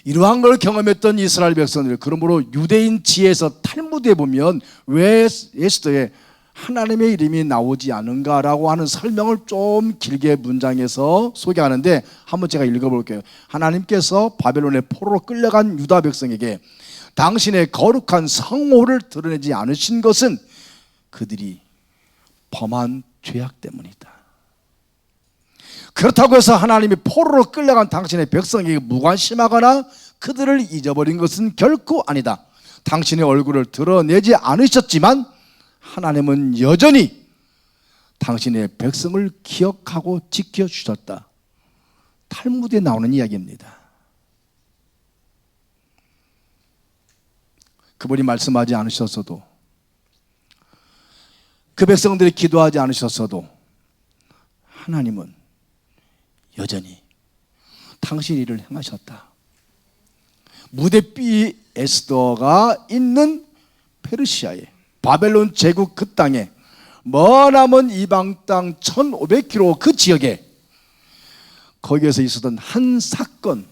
이러한 걸 경험했던 이스라엘 백성들, 그러므로 유대인 지혜에서 탈무드에 보면 왜 에스더에 하나님의 이름이 나오지 않은가라고 하는 설명을 좀 길게 문장에서 소개하는데 한번 제가 읽어볼게요. 하나님께서 바벨론의 포로로 끌려간 유다 백성에게 당신의 거룩한 성호를 드러내지 않으신 것은 그들이 범한 죄악 때문이다. 그렇다고 해서 하나님이 포로로 끌려간 당신의 백성에게 무관심하거나 그들을 잊어버린 것은 결코 아니다. 당신의 얼굴을 드러내지 않으셨지만 하나님은 여전히 당신의 백성을 기억하고 지켜주셨다. 탈무드에 나오는 이야기입니다. 그분이 말씀하지 않으셨어도, 그 백성들이 기도하지 않으셨어도 하나님은 여전히 당신 일을 행하셨다. 무대 B 에스더가 있는 페르시아에, 바벨론 제국 그 땅에, 머나먼 이방 땅 1500km 그 지역에, 거기에서 있었던 한 사건,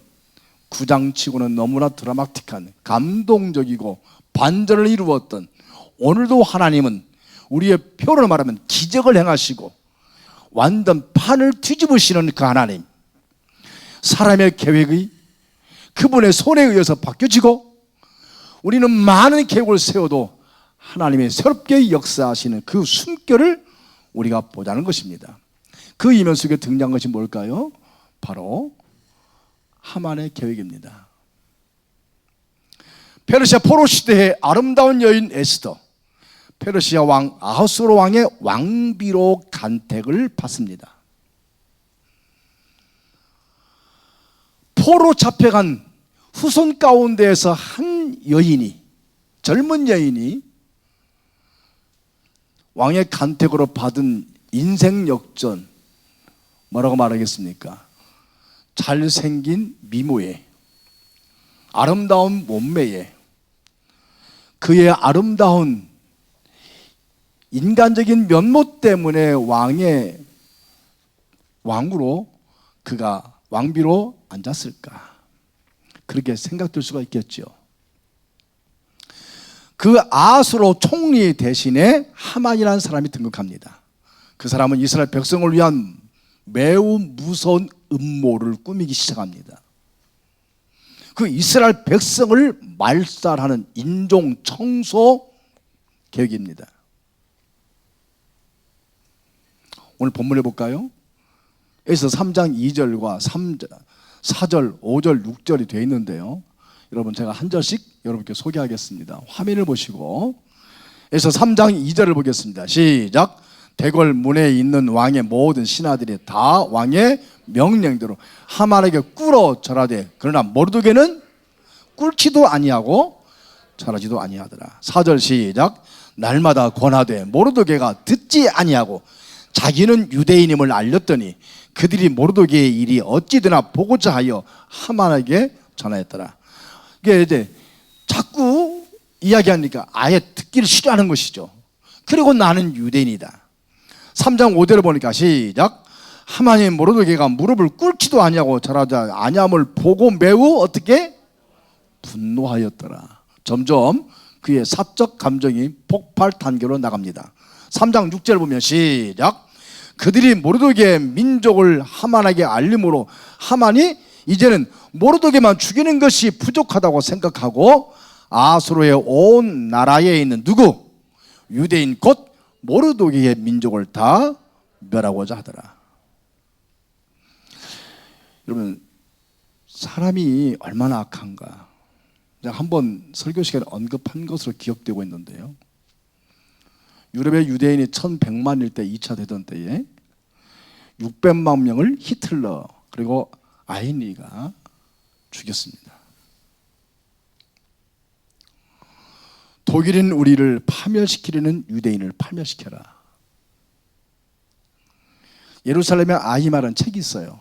구장치고는 너무나 드라마틱한, 감동적이고 반전을 이루었던, 오늘도 하나님은 우리의 표현으로 말하면 기적을 행하시고 완전 판을 뒤집으시는 그 하나님, 사람의 계획이 그분의 손에 의해서 바뀌어지고 우리는 많은 계획을 세워도 하나님의 새롭게 역사하시는 그 숨결을 우리가 보자는 것입니다. 그 이면 속에 등장한 것이 뭘까요? 바로 하만의 계획입니다. 페르시아 포로 시대의 아름다운 여인 에스더, 페르시아 왕 아하수로 왕의 왕비로 간택을 받습니다. 포로 잡혀간 후손 가운데에서 한 여인이, 젊은 여인이 왕의 간택으로 받은 인생 역전, 뭐라고 말하겠습니까? 잘생긴 미모에, 아름다운 몸매에, 그의 아름다운 인간적인 면모 때문에 왕으로 그가 왕비로 앉았을까? 그렇게 생각될 수가 있겠죠. 그 아수로 총리 대신에 하만이라는 사람이 등극합니다. 그 사람은 이스라엘 백성을 위한 매우 무서운 음모를 꾸미기 시작합니다. 그 이스라엘 백성을 말살하는 인종 청소 계획입니다. 오늘 본문을 볼까요? 에서 3장 2절과 4절, 5절, 6절이 되어 있는데요. 여러분 제가 한 절씩 여러분께 소개하겠습니다. 화면을 보시고 에서 3장 2절을 보겠습니다. 시작. 대궐 문에 있는 왕의 모든 신하들이 다 왕의 명령대로 하만에게 꿇어 절하되 그러나 모르드게는 꿇지도 아니하고 절하지도 아니하더라. 4절 시작. 날마다 권하되 모르드게가 듣지 아니하고 자기는 유대인임을 알렸더니 그들이 모르드게의 일이 어찌되나 보고자 하여 하만에게 전하였더라. 이게 이제 자꾸 이야기하니까 아예 듣기를 싫어하는 것이죠. 그리고 나는 유대인이다. 3장 5절을 보니까 시작. 하만이 모르드게가 무릎을 꿇지도 아니하고 절하지 아니함을 보고 매우 어떻게 분노하였더라. 점점 그의 사적 감정이 폭발 단계로 나갑니다. 3장 6절 보면 시작. 그들이 모르드게의 민족을 하만에게 알림으로 하만이 이제는 모르드게만 죽이는 것이 부족하다고 생각하고 아수르의 온 나라에 있는 누구? 유대인 곧 모르드게의 민족을 다 멸하고자 하더라. 여러분 사람이 얼마나 악한가, 제가 한번 설교 시간에 언급한 것으로 기억되고 있는데요. 유럽의 유대인이 1100만일 때 2차 대전 때에 600만 명을 히틀러 그리고 아이니가 죽였습니다. 독일인 우리를 파멸시키려는 유대인을 파멸시켜라. 예루살렘의 아히마라는 책이 있어요.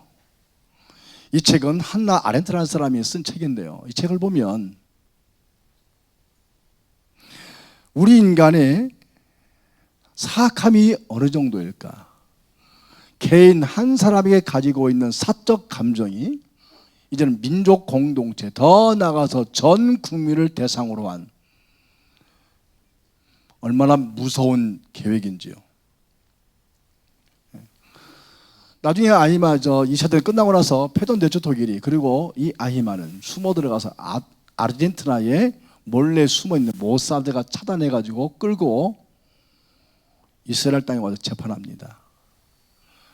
이 책은 한나 아렌트라는 사람이 쓴 책인데요. 이 책을 보면 우리 인간의 사악함이 어느 정도일까? 개인 한 사람에게 가지고 있는 사적 감정이 이제는 민족 공동체, 더 나아가서 전 국민을 대상으로 한 얼마나 무서운 계획인지요. 나중에 아히마 2차 대전 끝나고 나서 패전됐죠, 독일이. 그리고 이 아히마는 숨어 들어가서 아르헨티나에 몰래 숨어 있는 모사드가 차단해가지고 끌고 이스라엘 땅에 와서 재판합니다.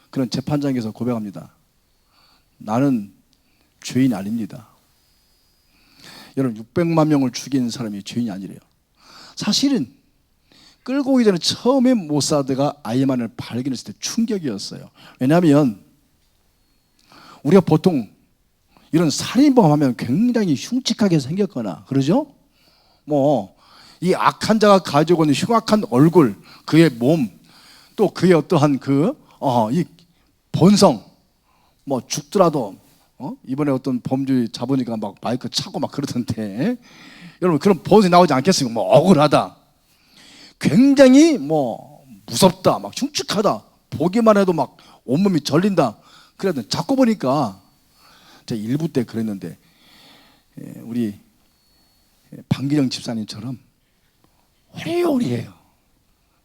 그런 재판장에서 고백합니다. 나는 죄인이 아닙니다. 여러분 600만 명을 죽인 사람이 죄인이 아니래요. 사실은 끌고 오기 전에 처음에 모사드가 아히만을 발견했을 때 충격이었어요. 왜냐하면 우리가 보통 이런 살인범 하면 굉장히 흉측하게 생겼거나 그러죠? 이 악한 자가 가지고 있는 흉악한 얼굴, 그의 몸, 또 그의 어떠한 이 본성, 죽더라도 이번에 어떤 범죄 잡으니까 막 마이크 차고 막 그러던데, 여러분 그런 본성이 나오지 않겠습니까? 억울하다, 굉장히 무섭다, 막 흉측하다, 보기만 해도 막 온몸이 절린다. 그래도 자꾸 보니까 제가 일부 때 그랬는데 우리 방기정 집사님처럼 호리호리해요.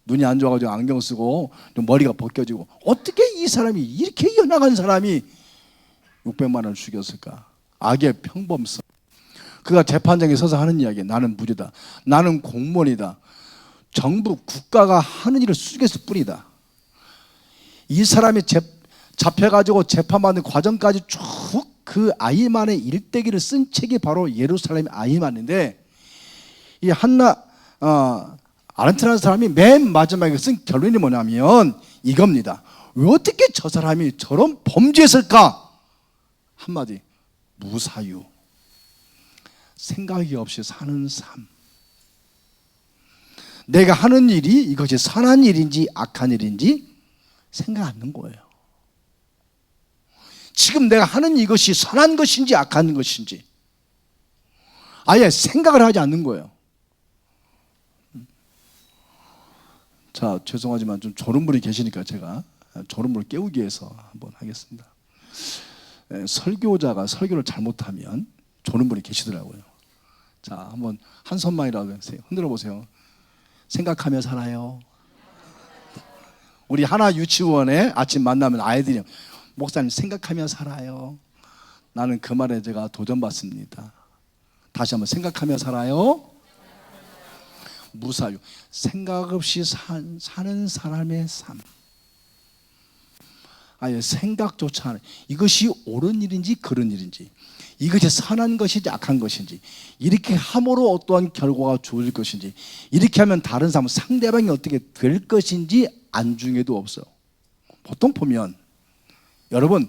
눈이 안 좋아가지고 안경 쓰고 좀 머리가 벗겨지고, 어떻게 이 사람이 이렇게 연약한 사람이 600만 원을 죽였을까? 악의 평범성. 그가 재판장에 서서 하는 이야기, 나는 무죄다, 나는 공무원이다, 정부 국가가 하는 일을 숙였을 뿐이다. 이 사람이 잡혀가지고 재판받는 과정까지 쭉 그 아히만의 일대기를 쓴 책이 바로 예루살렘 아히만인데, 이 한나 아렌트라는 사람이 맨 마지막에 쓴 결론이 뭐냐면 이겁니다. 왜 어떻게 저 사람이 저런 범죄했을까? 한마디, 무사유, 생각이 없이 사는 삶. 내가 하는 일이 이것이 선한 일인지 악한 일인지 생각 안 하는 거예요. 지금 내가 하는 이것이 선한 것인지 악한 것인지 아예 생각을 하지 않는 거예요. 자, 죄송하지만 좀 졸음물이 계시니까 제가 졸음물을 깨우기 위해서 한번 하겠습니다. 설교자가 설교를 잘못하면 졸음물이 계시더라고요. 자, 한번 한 손만이라도 흔들어 보세요. 생각하며 살아요. 우리 하나 유치원에 아침 만나면 아이들이 목사님 생각하며 살아요. 나는 그 말에 제가 도전받습니다. 다시 한번, 생각하며 살아요. 무사유, 생각 없이 사는 사람의 삶. 아예 생각조차 안 해. 이것이 옳은 일인지 그런 일인지, 이것이 선한 것인지 악한 것인지, 이렇게 함으로 어떠한 결과가 좋을 것인지, 이렇게 하면 다른 사람, 상대방이 어떻게 될 것인지 안중에도 없어요. 보통 보면 여러분,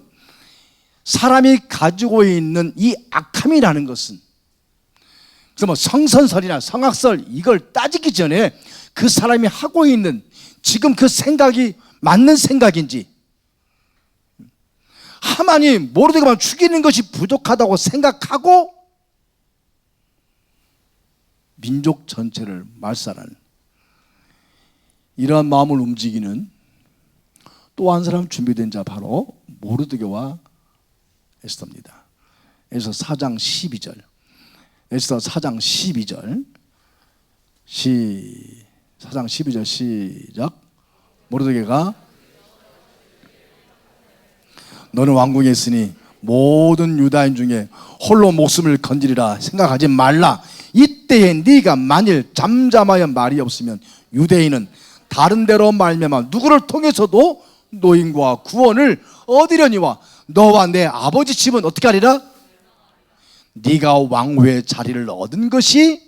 사람이 가지고 있는 이 악함이라는 것은, 그래서 성선설이나 성악설 이걸 따지기 전에 그 사람이 하고 있는 지금 그 생각이 맞는 생각인지, 하만이 모르드게만 죽이는 것이 부족하다고 생각하고 민족 전체를 말살하는 이러한 마음을 움직이는 또 한 사람 준비된 자, 바로 모르드게와 에스더입니다. 에스더 4장 12절, 에스더 4장 12절 4장 12절 시작. 모르드게가 너는 왕궁에 있으니 모든 유다인 중에 홀로 목숨을 건지리라 생각하지 말라. 이때에 네가 만일 잠잠하여 말이 없으면 유대인은 다른 데로 말미암아 누구를 통해서도 노임과 구원을 얻으려니와 너와 내 아버지 집은 어떻게 하리라? 네가 왕후의 자리를 얻은 것이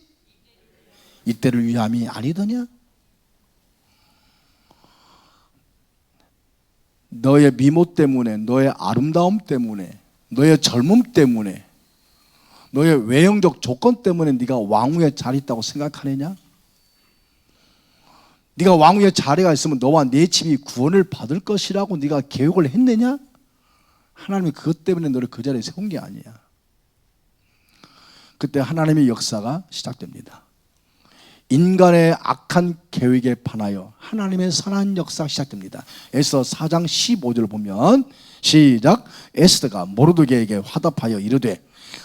이때를 위함이 아니더냐? 너의 미모 때문에, 너의 아름다움 때문에, 너의 젊음 때문에, 너의 외형적 조건 때문에 네가 왕후의 자리에 있다고 생각하느냐? 네가 왕후의 자리가 있으면 너와 네 집이 구원을 받을 것이라고 네가 계획을 했느냐? 하나님이 그것 때문에 너를 그 자리에 세운 게 아니야. 그때 하나님의 역사가 시작됩니다. 인간의 악한 계획에 반하여 하나님의 선한 역사가 시작됩니다. 에스더 4장 15절을 보면 시작. 에스더가 모르드게에게 화답하여 이르되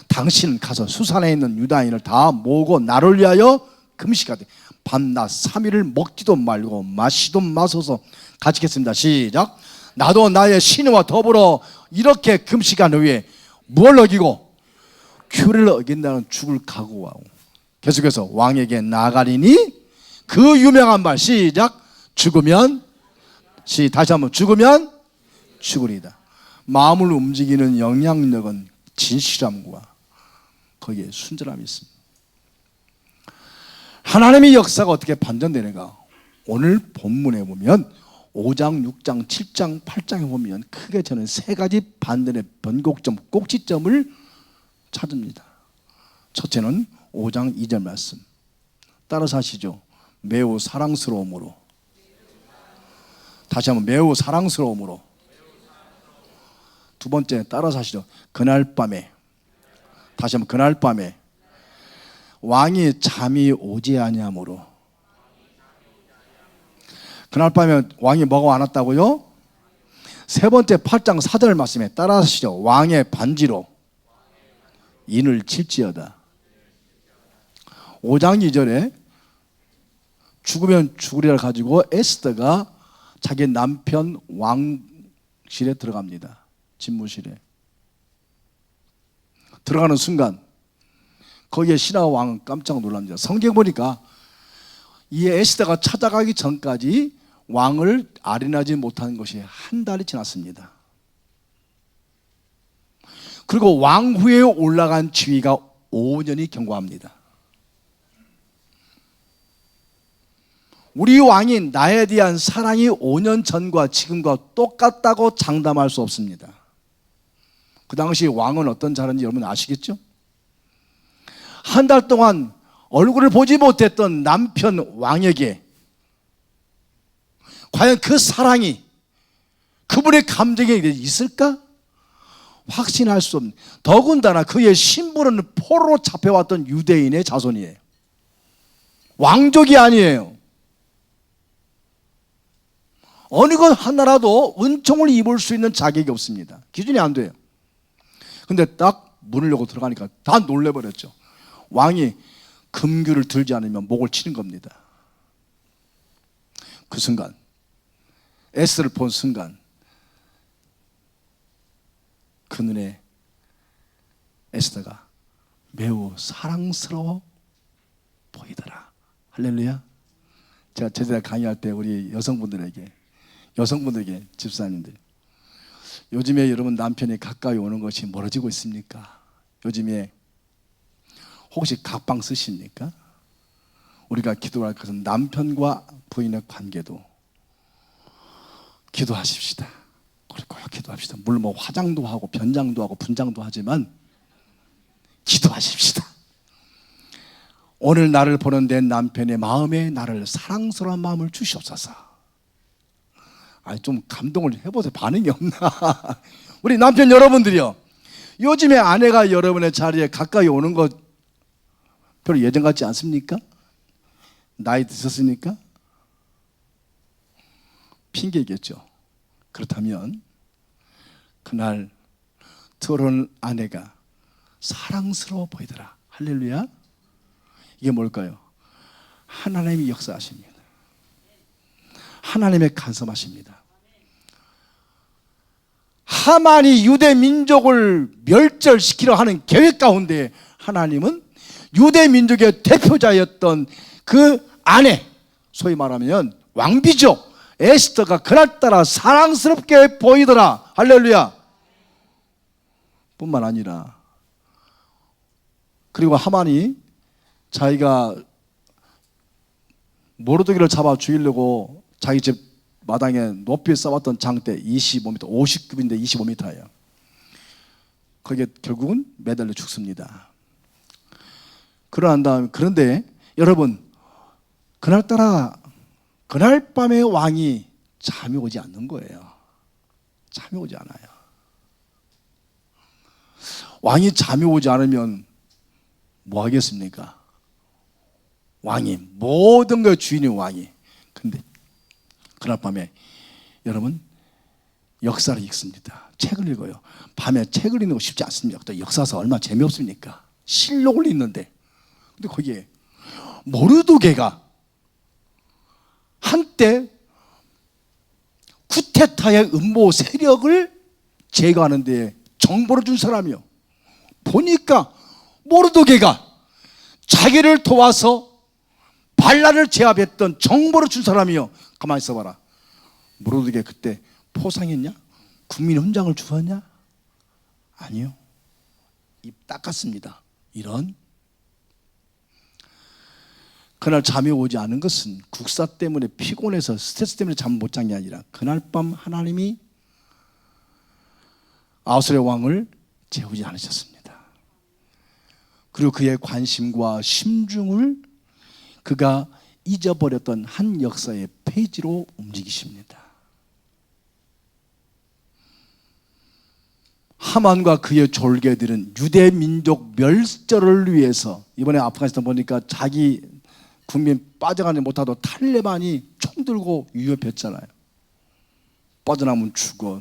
당신은 가서 수산에 있는 유다인을 다 모으고 나를 위하여 금식하되 밤낮 3일을 먹지도 말고 마시도 마소서 가지겠습니다. 시작. 나도 나의 신과 더불어 이렇게 금식한 후에 무엇을 어기고 규례를 어긴다는 죽을 각오하고 계속해서 왕에게 나아가리니 그 유명한 말 시작. 죽으면 다시 한번 죽으면 죽으리다. 마음을 움직이는 영향력은 진실함과 거기에 순전함이 있습니다. 하나님의 역사가 어떻게 반전되는가? 오늘 본문에 보면 5장, 6장, 7장, 8장에 보면 크게 저는 세 가지 반전의 변곡점, 꼭지점을 찾습니다. 첫째는 5장 2절 말씀 따라서 하시죠. 매우 사랑스러움으로. 다시 한번 매우 사랑스러움으로. 두 번째 따라서 하시죠. 그날 밤에. 다시 한번 그날 밤에 왕이 잠이 오지 아니하므로. 그날 밤에 왕이 뭐가 안 왔다고요? 세 번째 8장 4절 말씀에 따라서 하시죠. 왕의 반지로 인을 칠지어다. 5장 2절에 죽으면 죽으리라 가지고 에스더가 자기 남편 왕실에 들어갑니다. 집무실에 들어가는 순간 거기에 신하 왕은 깜짝 놀랍니다. 성경 보니까 이 에스더가 찾아가기 전까지 왕을 아련하지 못한 것이 한 달이 지났습니다. 그리고 왕후에 올라간 지위가 5년이 경과합니다. 우리 왕이 나에 대한 사랑이 5년 전과 지금과 똑같다고 장담할 수 없습니다. 그 당시 왕은 어떤 자인지 여러분 아시겠죠? 한 달 동안 얼굴을 보지 못했던 남편 왕에게 과연 그 사랑이 그분의 감정에 있을까? 확신할 수 없는. 더군다나 그의 신부는 포로로 잡혀왔던 유대인의 자손이에요. 왕족이 아니에요. 어느 것 하나라도 은총을 입을 수 있는 자격이 없습니다. 기준이 안 돼요. 근데 딱 문을 열고 들어가니까 다 놀래버렸죠. 왕이 금규를 들지 않으면 목을 치는 겁니다. 그 순간 에스더를 본 순간 그 눈에 에스더가 매우 사랑스러워 보이더라. 할렐루야. 제가 제자 강의할 때 우리 여성분들에게 집사님들, 요즘에 여러분 남편이 가까이 오는 것이 멀어지고 있습니까? 요즘에 혹시 각방 쓰십니까? 우리가 기도할 것은 남편과 부인의 관계도 기도하십시다. 우리 꼭 기도합시다. 물론 뭐 화장도 하고 변장도 하고 분장도 하지만 기도하십시다. 오늘 나를 보는 내 남편의 마음에 나를 사랑스러운 마음을 주시옵소서. 좀 감동을 해보세요. 반응이 없나? 우리 남편 여러분들이요, 요즘에 아내가 여러분의 자리에 가까이 오는 것 별로 예전 같지 않습니까? 나이 드셨으니까? 핑계겠죠. 그렇다면 그날 들어온 아내가 사랑스러워 보이더라. 할렐루야. 이게 뭘까요? 하나님이 역사하십니다. 하나님의 간섭하십니다. 하만이 유대 민족을 멸절시키려 하는 계획 가운데 하나님은 유대 민족의 대표자였던 그 아내, 소위 말하면 왕비죠, 에스더가 그날따라 사랑스럽게 보이더라. 할렐루야. 뿐만 아니라 그리고 하만이 자기가 모르드게를 잡아 죽이려고 자기 집 마당에 높이 쌓았던 장대 25m, 50급인데 25m예요. 거기에 결국은 매달려 죽습니다. 그런데 여러분, 그날따라 그날 밤에 왕이 잠이 오지 않는 거예요. 잠이 오지 않아요. 왕이 잠이 오지 않으면 뭐 하겠습니까? 왕이, 모든 것 주인이 왕이. 근데 그날 밤에 여러분 역사를 읽습니다. 책을 읽어요. 밤에 책을 읽는 거 쉽지 않습니다. 또 역사서 얼마나 재미없습니까? 실록을 읽는데, 근데 거기에 모르드게가 한때 쿠데타의 음모 세력을 제거하는 데 정보를 준 사람이요. 보니까 모르드게가 자기를 도와서 반란을 제압했던 정보를 준 사람이요. 가만히 있어봐라. 모르드게 그때 포상했냐? 국민 훈장을 주었냐? 아니요. 입 닦았습니다. 이런. 그날 잠이 오지 않은 것은 국사 때문에 피곤해서 스트레스 때문에 잠 못 잔 게 아니라 그날 밤 하나님이 아수르의 왕을 재우지 않으셨습니다. 그리고 그의 관심과 심중을 그가 잊어버렸던 한 역사의 페이지로 움직이십니다. 하만과 그의 졸개들은 유대 민족 멸절을 위해서, 이번에 아프가니스탄 보니까 자기 국민 빠져가지 못하도 탈레반이 총 들고 위협했잖아요. 빠져나오면 죽어.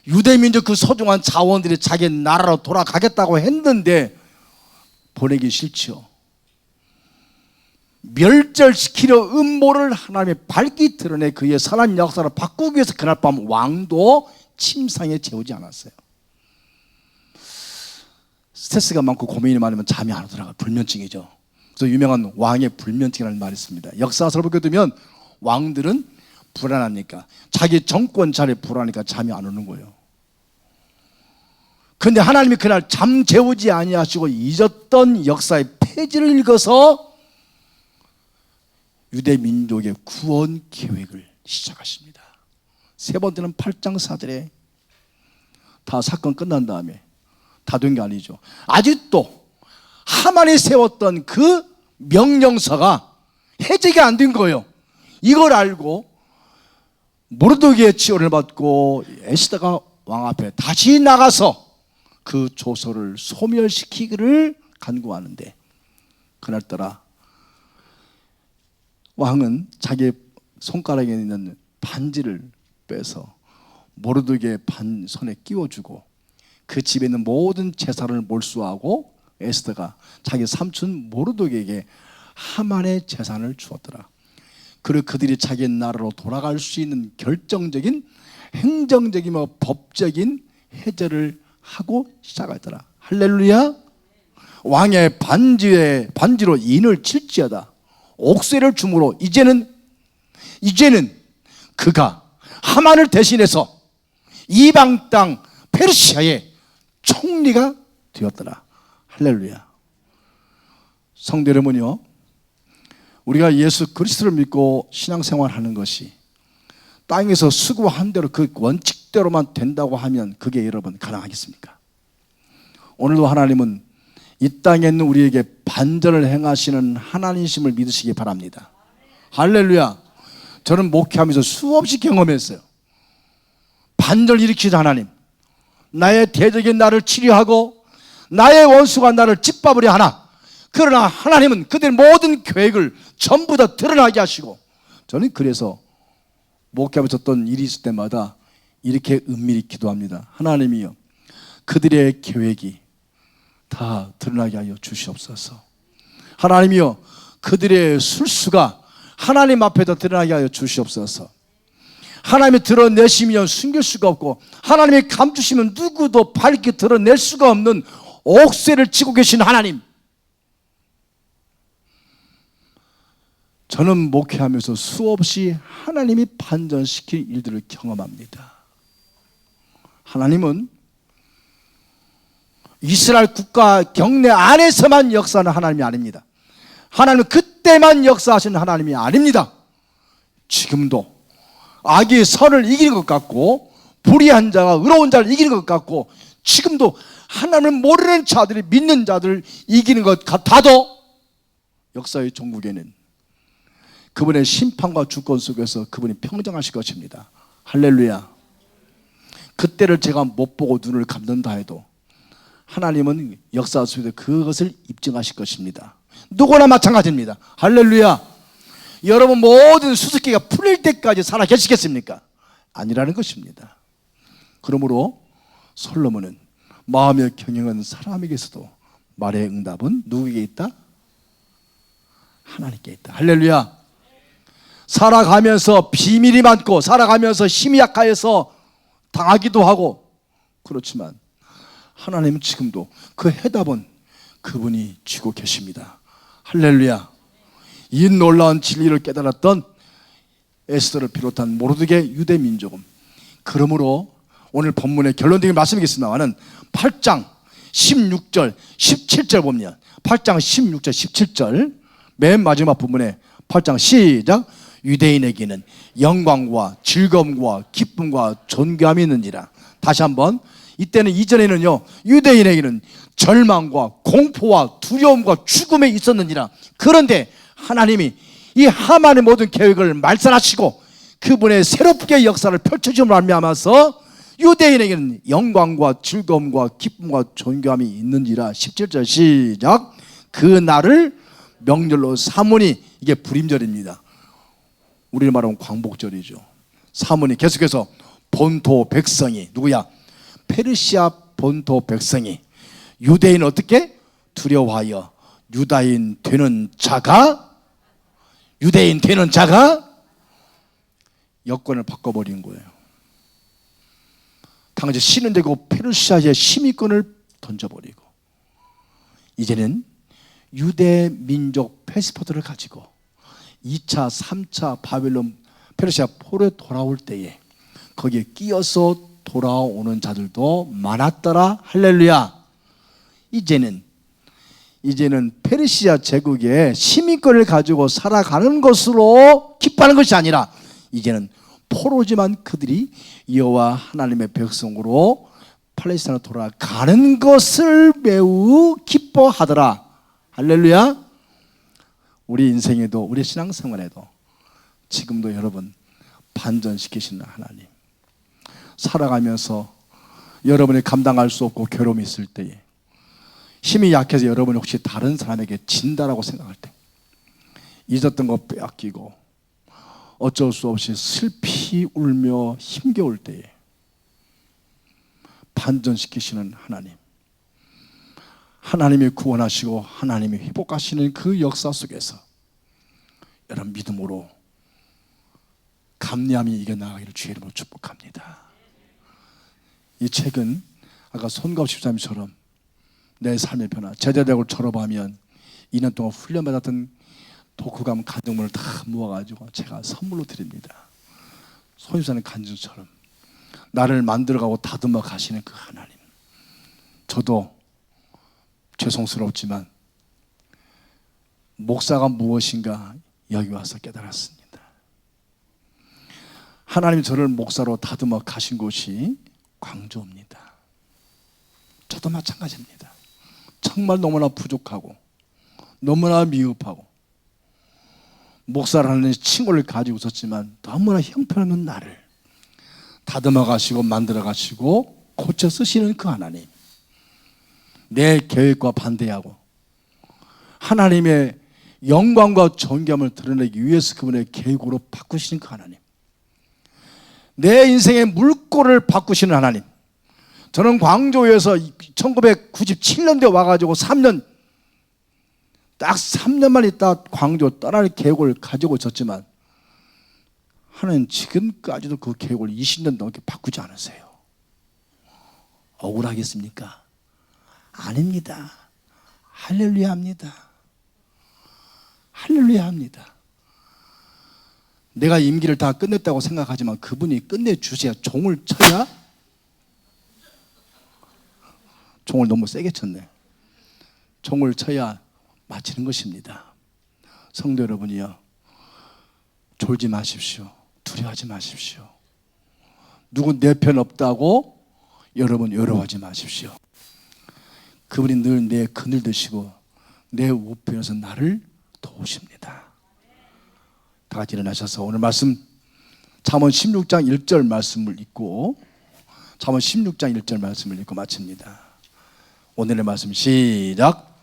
유대 민족 그 소중한 자원들이 자기 나라로 돌아가겠다고 했는데 보내기 싫죠. 멸절시키려 음모를 하나님의 밝히 드러내 그의 선한 역사를 바꾸기 위해서 그날 밤 왕도 침상에 재우지 않았어요. 스트레스가 많고 고민이 많으면 잠이 안 오더라고요. 불면증이죠. 그래서 유명한 왕의 불면증이라는 말이 있습니다. 역사서를 보게 되면 왕들은 불안하니까, 자기 정권 자리에 불안하니까 잠이 안 오는 거예요. 그런데 하나님이 그날 잠 재우지 아니하시고 잊었던 역사의 페이지를 읽어서 유대 민족의 구원 계획을 시작하십니다. 세 번째는 8장 4절에 다 사건 끝난 다음에 다 된 게 아니죠. 아직도 하만이 세웠던 그 명령서가 해제가 안 된 거예요. 이걸 알고 모르드게의 지원을 받고 에스더가 왕 앞에 다시 나가서 그 조서를 소멸시키기를 간구하는데, 그날따라 왕은 자기 손가락에 있는 반지를 빼서 모르드게 손에 끼워주고 그 집에 있는 모든 재산을 몰수하고 에스더가 자기 삼촌 모르드게에게 하만의 재산을 주었더라. 그리고 그들이 자기 나라로 돌아갈 수 있는 결정적인 행정적이며 법적인 해제를 하고 시작하더라. 할렐루야. 왕의 반지로 인을 칠지어다. 옥새를 주므로 이제는 그가 하만을 대신해서 이방 땅 페르시아의 총리가 되었더라. 할렐루야. 성도 여러분요, 우리가 예수 그리스도를 믿고 신앙생활하는 것이 땅에서 수고한 대로 그 원칙대로만 된다고 하면 그게 여러분 가능하겠습니까? 오늘도 하나님은 이 땅에 있는 우리에게 반전을 행하시는 하나님이심을 믿으시기 바랍니다. 할렐루야. 저는 목회하면서 수없이 경험했어요. 반전을 일으키는 하나님, 나의 대적이 나를 치료하고 나의 원수가 나를 짓밟으려 하나, 그러나 하나님은 그들의 모든 계획을 전부 다 드러나게 하시고, 저는 그래서 목회하면서 어떤 일이 있을 때마다 이렇게 은밀히 기도합니다. 하나님이여, 그들의 계획이 다 드러나게 하여 주시옵소서. 하나님이여, 그들의 술수가 하나님 앞에다 드러나게 하여 주시옵소서. 하나님이 드러내시면 숨길 수가 없고, 하나님이 감추시면 누구도 밝게 드러낼 수가 없는 옥새를 치고 계신 하나님, 저는 목회하면서 수없이 하나님이 반전시킨 일들을 경험합니다. 하나님은 이스라엘 국가 경내 안에서만 역사하는 하나님이 아닙니다. 하나님은 그때만 역사하시는 하나님이 아닙니다. 지금도 악이 선을 이기는 것 같고 불의한 자가 의로운 자를 이기는 것 같고 지금도 하나님을 모르는 자들이 믿는 자들을 이기는 것 같아도 역사의 종국에는 그분의 심판과 주권 속에서 그분이 평정하실 것입니다. 할렐루야. 그때를 제가 못 보고 눈을 감는다 해도 하나님은 역사 속에서 그것을 입증하실 것입니다. 누구나 마찬가지입니다. 할렐루야. 여러분 모든 수수께끼가 풀릴 때까지 살아 계시겠습니까? 아니라는 것입니다. 그러므로 솔로몬은 마음의 경영은 사람에게서도 말의 응답은 누구에게 있다? 하나님께 있다. 할렐루야. 살아가면서 비밀이 많고 살아가면서 힘이 약하여서 당하기도 하고 그렇지만 하나님은 지금도 그 해답은 그분이 쥐고 계십니다. 할렐루야. 이 놀라운 진리를 깨달았던 에스더를 비롯한 모르드게 유대 민족은 그러므로 오늘 본문의 결론적인 말씀이겠습니다만은 8장 16절 17절 보면 8장 16절 17절 맨 마지막 부분에 8장 시작. 유대인에게는 영광과 즐거움과 기쁨과 존귀함이 있느니라. 다시 한번 이때는 이전에는요 유대인에게는 절망과 공포와 두려움과 죽음이 있었느니라. 그런데 하나님이 이 하만의 모든 계획을 말살하시고 그분의 새롭게 역사를 펼쳐줌을 말미암아서 유대인에게는 영광과 즐거움과 기쁨과 존귀함이 있는지라. 17절 시작. 그 날을 명절로 삼으니 이게 불임절입니다. 우리를 말하면 광복절이죠. 삼으니 계속해서 본토 백성이 누구야? 페르시아 본토 백성이 유대인 어떻게? 두려워하여 유대인 되는 자가 여권을 바꿔버린 거예요. 당시 신은 되고 페르시아의 심의권을 던져버리고 이제는 유대 민족 패스포트를 가지고 2차, 3차 바벨론 페르시아 포로에 돌아올 때에 거기에 끼어서 돌아오는 자들도 많았더라. 할렐루야. 이제는 페르시아 제국의 시민권을 가지고 살아가는 것으로 기뻐하는 것이 아니라 이제는 포로지만 그들이 여호와 하나님의 백성으로 팔레스타인으로 돌아가는 것을 매우 기뻐하더라. 할렐루야. 우리 인생에도 우리 신앙생활에도 지금도 여러분 반전시키시는 하나님, 살아가면서 여러분이 감당할 수 없고 괴로움이 있을 때에 힘이 약해서 여러분이 혹시 다른 사람에게 진다라고 생각할 때 잊었던 거 빼앗기고 어쩔 수 없이 슬피 울며 힘겨울 때에 반전시키시는 하나님, 하나님이 구원하시고 하나님이 회복하시는 그 역사 속에서 여러분 믿음으로 감리함이 이겨나가기를 주의 이름으로 축복합니다. 이 책은 아까 손가업 집사님처럼 내 삶의 변화, 제자대학을 졸업하면 2년 동안 훈련받았던 독후감 간증문을 다 모아가지고 제가 선물로 드립니다. 손 집사님 간증처럼 나를 만들어가고 다듬어 가시는 그 하나님, 저도 죄송스럽지만 목사가 무엇인가 여기 와서 깨달았습니다. 하나님이 저를 목사로 다듬어 가신 곳이 광주입니다. 저도 마찬가지입니다. 정말 너무나 부족하고 너무나 미흡하고 목사라는 친구를 가지고 있었지만 너무나 형편없는 나를 다듬어 가시고 만들어 가시고 고쳐 쓰시는 그 하나님, 내 계획과 반대하고 하나님의 영광과 존귀함을 드러내기 위해서 그분의 계획으로 바꾸시는 그 하나님, 내 인생의 물꼬를 바꾸시는 하나님. 저는 광주에서 1997년도에 와가지고 3년 딱 3년만 있다 광주 떠날 계획을 가지고 있었지만 하나님 지금까지도 그 계획을 20년 넘게 바꾸지 않으세요. 억울하겠습니까? 아닙니다. 할렐루야 합니다. 할렐루야 합니다. 내가 임기를 다 끝냈다고 생각하지만 그분이 끝내주셔야, 종을 쳐야, 종을 너무 세게 쳤네. 종을 쳐야 마치는 것입니다. 성도 여러분이요, 졸지 마십시오. 두려워하지 마십시오. 누구 내 편 없다고 여러분 외로워하지 마십시오. 그분이 늘 내 그늘 드시고 내 우편에서 나를 도우십니다. 다 같이 일어나셔서 오늘 말씀 잠언 16장 1절 말씀을 읽고 잠언 16장 1절 말씀을 읽고 마칩니다. 오늘의 말씀 시작.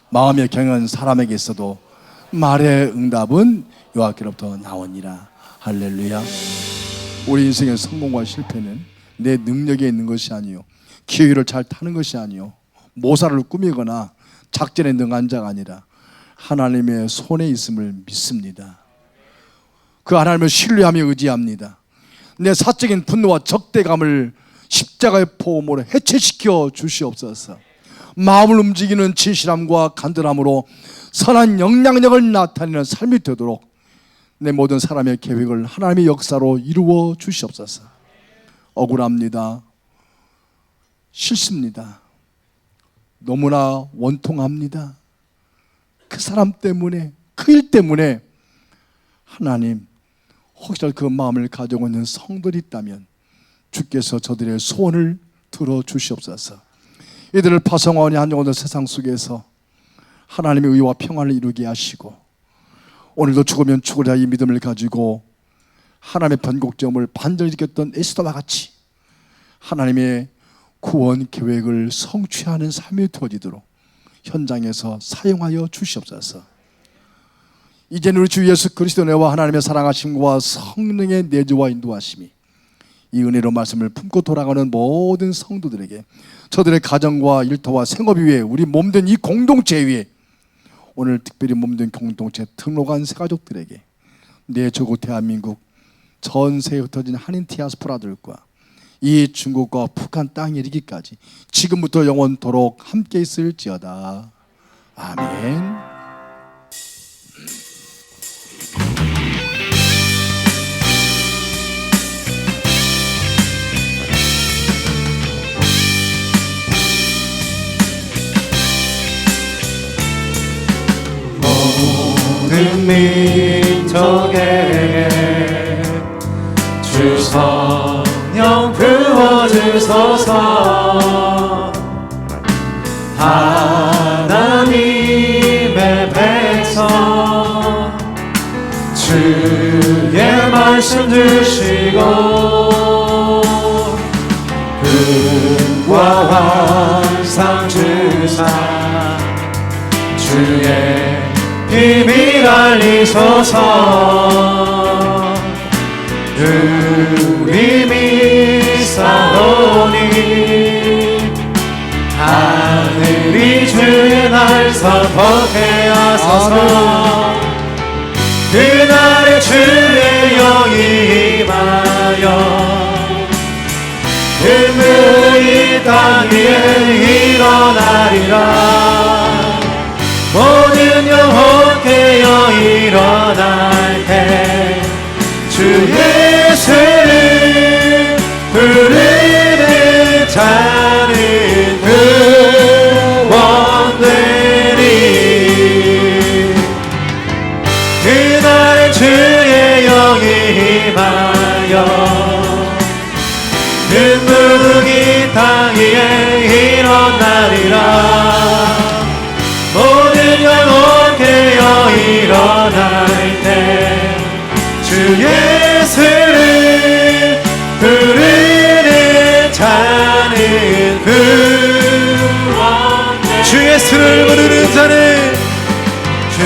마음의 경은 사람에게 있어도 말의 응답은 여호와께로부터 나오니라. 할렐루야. 우리 인생의 성공과 실패는 내 능력에 있는 것이 아니요 기회를 잘 타는 것이 아니요 모사를 꾸미거나 작전에 능한 자가 아니라 하나님의 손에 있음을 믿습니다. 그 하나님을 신뢰하며 의지합니다. 내 사적인 분노와 적대감을 십자가의 포음으로 해체시켜 주시옵소서. 마음을 움직이는 진실함과 간절함으로 선한 영향력을 나타내는 삶이 되도록 내 모든 사람의 계획을 하나님의 역사로 이루어 주시옵소서. 억울합니다. 싫습니다. 너무나 원통합니다. 그 사람 때문에, 그 일 때문에 하나님, 혹시라도 그 마음을 가지고 있는 성들이 있다면 주께서 저들의 소원을 들어주시옵소서. 이들을 파송하오니 한영혼의 세상 속에서 하나님의 의와 평안을 이루게 하시고 오늘도 죽으면 죽으리라 이 믿음을 가지고 하나님의 변곡점을 반전히 지켰던 에스더와 같이 하나님의 구원 계획을 성취하는 삶이 되어지도록 현장에서 사용하여 주시옵소서. 이제는 우리 주 예수 그리스도 내와 하나님의 사랑하심과 성령의 내주와 인도하심이 이 은혜로 말씀을 품고 돌아가는 모든 성도들에게 저들의 가정과 일터와 생업 위에 우리 몸된 이 공동체 위에 오늘 특별히 몸된 공동체 등록한 새 가족들에게 내 조국 대한민국 전세에 흩어진 한인 디아스포라들과 이 중국과 북한 땅에 이르기까지 지금부터 영원토록 함께 있을지어다. 아멘. 모든 민족에게 주 성령 부어주소서. 하나님의 백성 주의 말씀 주시고 근과 환상 주사 주의 비밀 알리소서. 우리 믿사오니 하늘이 주의 날 선포케 하소서. 그날에 주의 영이 임하여 금물이 땅 위에 일어나리라. 모든 영혼 깨어 일어날 때 주 예수를 부르는 자는 구원되리. 그날에 주의 영이 임하여 눈물이 땅 위에 일어나리라. 모든 영혼 깨어 일어날 때 주 예수를 부르는 자는 구원되리. 주 예수를 부르는 자는 주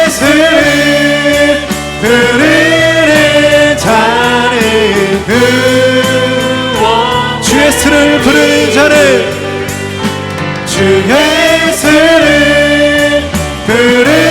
예수를 부르는 자는 구원. 주 예수를 부르는 자는 주 예수를 부르는